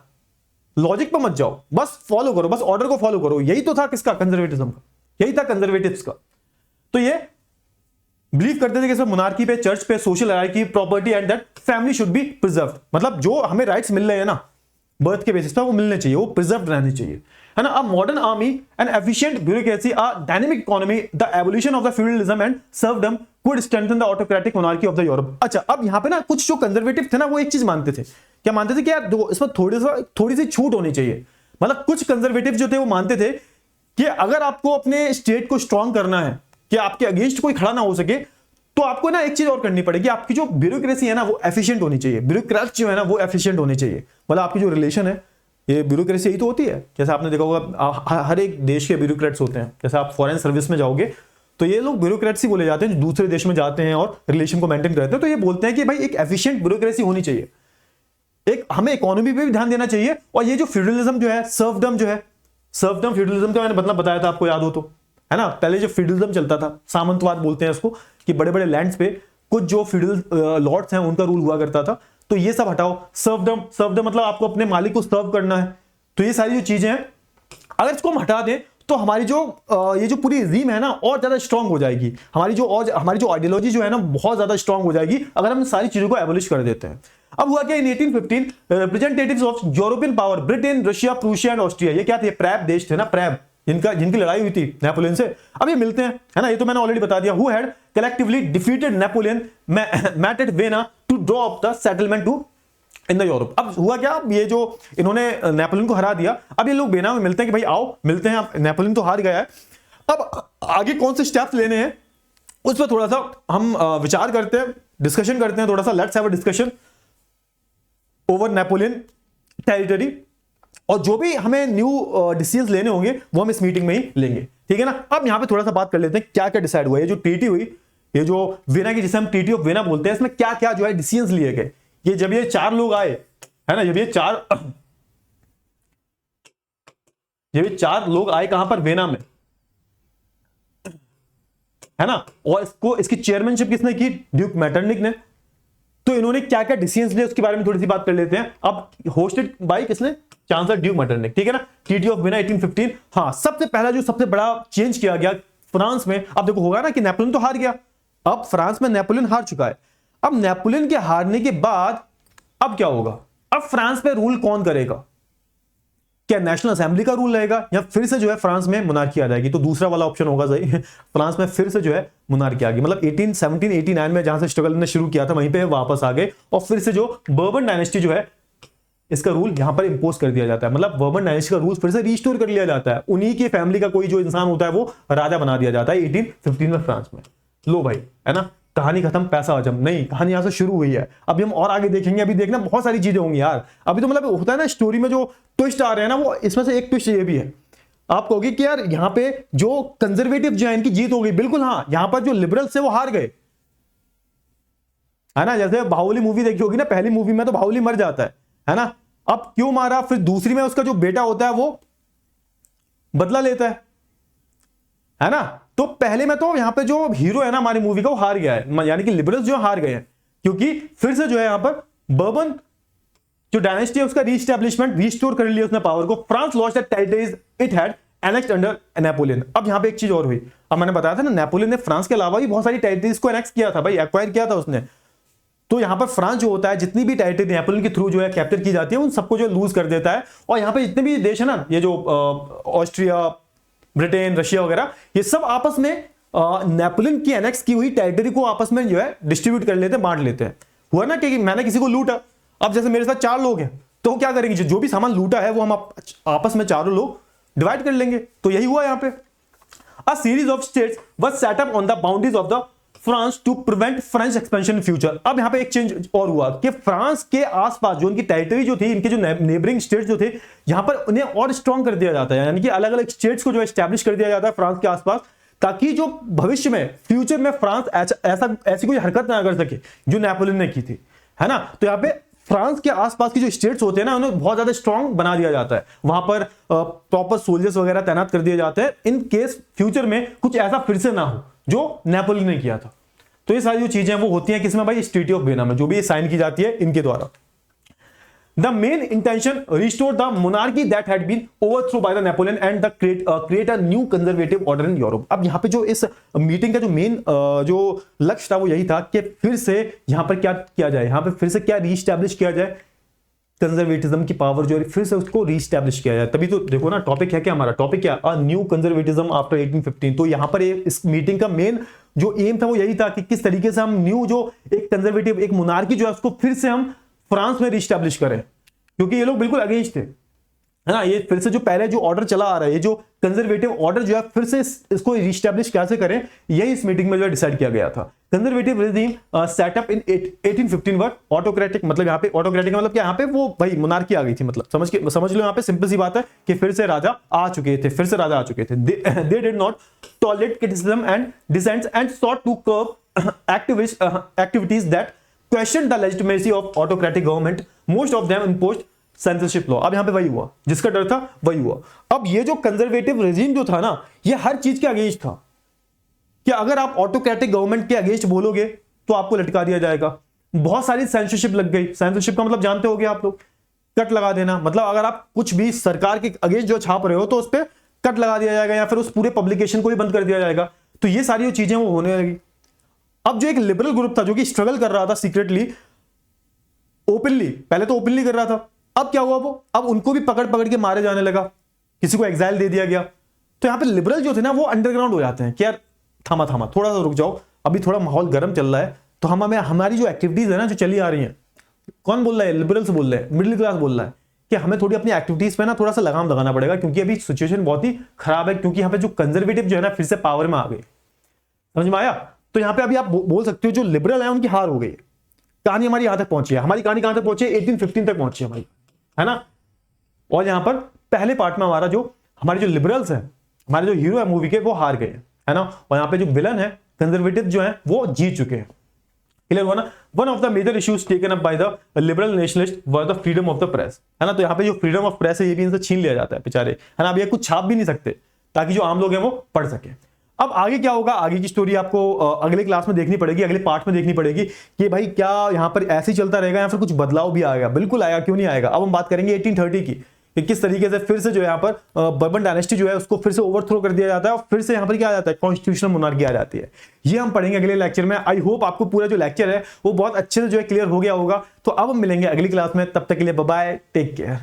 लॉजिक पे मत जाओ, बस फॉलो करो, बस ऑर्डर को फॉलो करो। यही तो था किसका, कंजर्वेटिज्म का, यही था कंजर्वेटिव्स का। तो ये बिलीव करते थे कि सब मोनार्की पे, चर्च पे, social hierarchy, property and that family should be preserved. मतलब जो हमें राइट्स मिल रहे हैं ना बर्थ के बेसिस पे, वो मिलने चाहिए, वो प्रिजर्व्ड रहने चाहिए, है ना। A modern army and efficient bureaucracy, a dynamic economy, the evolution of the feudalism and serfdom could strengthen the autocratic monarchy of the Europe. अच्छा, अब यहां पे ना कुछ जो कंजर्वेटिव थे ना वो एक चीज मानते थे, क्या मानते थे कि यार इसमें थोड़ी सी छूट होनी चाहिए। मतलब कुछ कंजर्वेटिव जो थे वो मानते थे कि अगर आपको अपने स्टेट को स्ट्रांग करना है, कि आपके अगेंस्ट कोई खड़ा ना हो सके, तो आपको ना एक चीज और करनी पड़ेगी, आपकी जो ब्यूरोक्रेसी है ना वो एफिशिएंट होनी चाहिए, ब्यूरोक्रेट्स जो है ना वो एफिशिएंट होने चाहिए। मतलब आपकी जो रिलेशन है, ये ब्यूरोक्रेसी यही तो होती है। जैसे आपने देखा होगा हर एक देश के ब्यूरोक्रेट्स होते हैं। जैसे आप फॉरेन सर्विस में जाओगे तो ये लोग ब्यूरोक्रेसी बोले जाते हैं, जो दूसरे देश में जाते हैं और रिलेशन को मेंटेन करते हैं। तो ये बोलते हैं कि भाई एक एफिशिएंट ब्यूरोक्रेसी होनी चाहिए, एक हमें इकोनॉमी पे भी ध्यान देना चाहिए। और ये जो फ्यूडलिज्म जो है, सर्वडम जो है, सर्वडम फ्यूडलिज्म का मैंने मतलब बताया था आपको, याद हो तो, है ना। पहले जो फ्यूडलिज्म चलता था, सामंतवाद बोलते हैं उसको, कि बड़े बड़े लैंड्स पे कुछ जो फ्यूडल लॉर्ड्स हैं उनका रूल हुआ करता था। तो ये सब हटाओ, सर्वडम, सर्वडम मतलब आपको अपने मालिक को सर्व करना है। तो ये सारी जो चीजें हैं, अगर इसको हम हटा दें तो हमारी जो ये जो पूरी रिजीम है ना और ज्यादा स्ट्रांग हो जाएगी। हमारी जो आइडियोलॉजी जो है ना बहुत ज्यादा स्ट्रांग हो जाएगी अगर हम सारी चीजों को एबॉलिश कर देते हैं। अब हुआ क्या, इन 1815 representatives of European power, Britain, Russia, Prussia and Austria, ये क्या थे, प्रैब देश थे ना, प्रैब, जिनकी लड़ाई हुई थी नेपोलियन से, अब ये मिलते हैं, है ना। ये तो मैंने ऑलरेडी बता दिया। Who had collectively defeated Napoleon met at Vienna to draw up the settlement to in the Europe. अब हुआ क्या, ये जो इन्होंने नेपोलियन को हरा दिया, अब ये लोग वेना में मिलते हैं कि भाई आओ मिलते हैं, नेपोलियन तो हार गया है, अब आगे कौन से स्टेप्स लेने हैं उस पर थोड़ा सा हम विचार करते हैं, डिस्कशन करते हैं थोड़ा सा। Let's have a discussion over Napoleon territory, और जो भी हमें न्यू डिसीजंस लेने होंगे वो हम इस मीटिंग में ही लेंगे, ठीक है ना। अब यहां पे थोड़ा सा बात कर लेते हैं क्या क्या डिसाइड हुआ, ये जो ट्रीटी हुई, ये जो वेना की, जिसे हम ट्रीटी ऑफ वेना बोलते हैं, इसमें क्या क्या जो है डिसीजंस लिए गए। ये जब ये चार लोग आए, है ना, जब ये चार लोग आए कहां पर, वेना में, है ना, और इसकी चेयरमैनशिप किसने की, ड्यूक मैटरनिक ने। तो इन्होंने क्या क्या डिसीजंस लिए उसके बारे में थोड़ी सी बात कर लेते हैं। अब होस्टेड बाय किसने, चांसलर ड्यूक मैटरनिक, ठीक है ना। Treaty of vena 1815। हाँ, सबसे पहला जो सबसे बड़ा चेंज किया गया फ्रांस में, अब देखो होगा ना कि नेपोलियन तो हार गया, अब फ्रांस में नेपोलियन हार चुका है। अब नेपोलियन के हारने के बाद अब क्या होगा, अब फ्रांस में रूल कौन करेगा, क्या नेशनल असेंबली का रूल रहेगा या फिर से जो है फ्रांस में मोनार्की आ जाएगी। तो दूसरा वाला ऑप्शन होगा सही, फ्रांस में फिर से जो है मोनार्की आ गई, मतलब 1817-89 में जहां से स्ट्रगल ने शुरू किया था वहीं पे वापस आ गए, और फिर से जो बर्बन डायनेस्टी जो है इसका रूल यहां पर इंपोज कर दिया जाता है, मतलब बर्बन डायनेस्टी का रूल फिर से रिस्टोर कर लिया जाता है। उन्हीं की फैमिली का कोई जो इंसान होता है वो राजा बना दिया जाता है 1815 में फ्रांस में। लो भाई, है ना, कहानी खत्म, पैसा हजम नहीं, कहानी यहां से शुरू हुई है। अभी हम और आगे देखेंगे, अभी देखना बहुत सारी चीजें होंगी यार। अभी तो मतलब होता है ना स्टोरी में जो ट्विस्ट आ रहे हैं ना, वो इसमें से एक ट्विस्ट ये भी है, आप कहोगे कि यार यहाँ पे जो कंजर्वेटिव जो है इनकी जीत हो गई, बिल्कुल हाँ, यहां पर जो लिबरल्स है वो हार गए, है ना। जैसे बाहुबली मूवी देखी होगी ना, पहली मूवी में तो बाहुबली मर जाता है ना। अब क्यों मारा, फिर दूसरी में उसका जो बेटा होता है वो बदला लेता है ना। तो पहले में तो यहां पे जो हीरो है ना हमारी मूवी का वो हार गया है, यानी कि लिबरल्स जो हार गए हैं, क्योंकि फिर से जो है यहां पर बर्बन जो डायनेस्टी है उसका रीस्टैब्लिशमेंट, रिस्टोर कर लिया उसने पावर को। France lost the territories it had annexed under Napoleon. अब यहां पे एक चीज और हुई, अब मैंने बताया था ना नेपोलियन ने फ्रांस के अलावा भी बहुत सारी टेरिटरीज को एनेक्स किया था भाई, एक्वायर किया था उसने। तो यहां पर फ्रांस जो होता है, जितनी भी टेरिटरी नेपोलियन के थ्रू जो है कैप्चर की जाती है, उन सबको जो लूज कर देता है। और यहां पे जितने भी देश है ना, ये जो ऑस्ट्रिया, ब्रिटेन, रशिया वगैरह, ये सब आपस में नेपोलियन की एनेक्स की हुई टेरिटरी को आपस में जो है डिस्ट्रीब्यूट कर लेते हैं, बांट लेते हैं। हुआ ना कि मैंने किसी को लूटा, अब जैसे मेरे साथ 4 लोग हैं तो क्या करेंगे, जो भी सामान लूटा है वो हम आपस में चारों लोग डिवाइड कर लेंगे। तो यही हुआ यहां पे। A series of states was set up on the boundaries of the France to prevent French expansion in future. अब यहां पे एक चेंज और हुआ कि फ्रांस के आसपास जो उनकी टेरिटरी जो थी, इनके जो नेबरिंग स्टेट्स जो थे, यहां पर उन्हें और स्ट्रॉन्ग कर दिया जाता है, यानी कि अलग अलग स्टेट्स को जो एस्टैब्लिश कर दिया जाता है फ्रांस के आसपास, ताकि जो भविष्य में फ्यूचर में फ्रांस ऐसी कोई हरकत ना कर सके जो नेपोलियन ने की थी, है ना। तो यहां पे फ्रांस के आसपास की जो स्टेट्स होते हैं ना, उन्हें बहुत ज्यादा स्ट्रॉन्ग बना दिया जाता है, वहां पर प्रॉपर सोल्जर्स वगैरह तैनात कर दिए जाते हैं, इन केस फ्यूचर में कुछ ऐसा फिर से ना हो जो नेपोलियन ने किया था। तो ये सारी जो चीजें वो होती हैं किसमें भाई, इस ट्रीटी ऑफ वेना में, जो भी साइन की जाती है इनके द्वारा। The main intention restore the monarchy that had been overthrow by the Napoleon and the create a new conservative order in Europe. अब यहाँ पे जो इस मीटिंग का जो मेन जो लक्ष्य था वो यही था कि फिर से यहाँ पर क्या किया जाए, यहाँ पे फिर से क्या रीस्टैब्लिश किया जाए, कंजर्वेटिज्म की पावर जो है फिर से उसको रीस्टैब्लिश किया जाए। तभी तो देखो ना, टॉपिक है क्या हमारा, टॉपिक क्या, अ न्यू कंजर्वेटिज्म आफ्टर 1815। तो यहाँ पर इस मीटिंग का मेन जो एम था वो यही था कि किस तरीके से हम न्यू जो एक कंजर्वेटिव एक मोनार्की जो है उसको फिर से हम फ्रांस में रीस्टैब्लिश करें, क्योंकि ये लोग बिल्कुल अगेंस्ट थे, है ना। ये फिर से जो पहले जो ऑर्डर चला आ रहा है, ये जो कंजर्वेटिव ऑर्डर जो है फिर से इसको रीस्टैब्लिश कैसे करें, यही इस मीटिंग में जो डिसाइड किया गया था। कंजर्वेटिव रेजिम सेटअप इन 1815 वर्क ऑटोक्रेटिक, मतलब यहाँ पे ऑटोक्रेटिक मतलब क्या, यहाँ पे वो भाई मोनार्की आ गई थी, मतलब समझ लो यहाँ पे सिंपल सी बात है कि फिर से राजा आ चुके थे, they did not tolerate criticism and descents and sought to curb activities that questioned the legitimacy of autocratic government. Most of them imposed censorship law. अब यहाँ पे वही हुआ, जिसका डर था वही हुआ। अब ये जो कंजर्वेटिव रेजिम जो था ना, ये हर चीज के अगेंस्ट था कि अगर आप ऑटोक्रेटिक गवर्नमेंट के अगेंस्ट बोलोगे तो आपको लटका दिया जाएगा। बहुत सारी सेंसरशिप लग गई। सेंसरशिप का मतलब जानते होगे आप लोग, कट लगा देना, मतलब अगर आप कुछ भी सरकार के अगेंस्ट जो छाप रहे हो तो उस पर कट लगा दिया जाएगा या फिर उस पूरे पब्लिकेशन को ही बंद कर दिया जाएगा। तो ये सारी जो चीजें वो होने लगी। अब जो एक लिबरल ग्रुप था जो कि स्ट्रगल कर रहा था सीक्रेटली, ओपनली, पहले तो ओपनली कर रहा था, अब क्या हुआ वो, अब उनको भी पकड़ पकड़ के मारे जाने लगा, किसी को एग्जाइल दे दिया गया। तो यहाँ पे लिबरल जो थे ना वो अंडरग्राउंड हो जाते हैं कि यार थामा थोड़ा सा रुक जाओ, अभी थोड़ा माहौल गर्म चल रहा है, तो हमारी जो एक्टिविटीज है ना जो चली आ रही हैं, कौन बोल रहा है, लिबरल्स बोल रहे हैं, मिडिल क्लास बोल रहा है कि हमें थोड़ी अपनी एक्टिविटीज पे ना थोड़ा सा लगाम लगाना पड़ेगा, क्योंकि अभी सिचुएशन बहुत ही खराब है, क्योंकि यहाँ पे जो कंजर्वेटिव जो है ना फिर से पावर में आ गए। समझ में आया? तो यहाँ पे अभी आप बोल सकते हो जो लिबरल है उनकी हार हो गई। कहानी हमारी यहां तक पहुंची है, हमारी कहानी कहां तक पहुंची है, 1815 तक पहुंची है हमारी, है ना। और यहां पर पहले पार्ट में हमारा जो हमारे जो लिबरल्स हैं, हमारे जो हीरो है मूवी के, वो हार गए, है ना। और यहाँ पे जो विलन है कंजर्वेटिव जो है वो जीत चुके हैं। क्लियर हुआ ना। One of the major issues taken up by the liberal nationalist were the freedom of the press, है ना। तो यहाँ पे जो फ्रीडम ऑफ प्रेस है ये भी इनसे छीन लिया जाता है बेचारे, है ना। अब ये कुछ छाप भी नहीं सकते ताकि जो आम लोग हैं वो पढ़ सके। अब आगे क्या होगा, आगे की स्टोरी आपको अगले क्लास में देखनी पड़ेगी, अगले पार्ट में देखनी पड़ेगी कि भाई क्या यहाँ पर ऐसे ही चलता रहेगा या फिर कुछ बदलाव भी आएगा। बिल्कुल आएगा, क्यों नहीं आएगा। अब हम बात करेंगे 1830 की कि किस तरीके से फिर से जो है यहाँ पर बर्बन डायनेस्टी जो है उसको फिर से ओवरथ्रो कर दिया जाता है और फिर से यहाँ पर क्या आ जाता है, कॉन्स्टिट्यूशनल मोनार्की आ जाती है। ये हम पढ़ेंगे अगले लेक्चर में। आई होप आपको पूरा जो लेक्चर है वो बहुत अच्छे से जो है क्लियर हो गया होगा। तो अब हम मिलेंगे अगली क्लास में, तब तक के लिए बाय बाय, टेक केयर।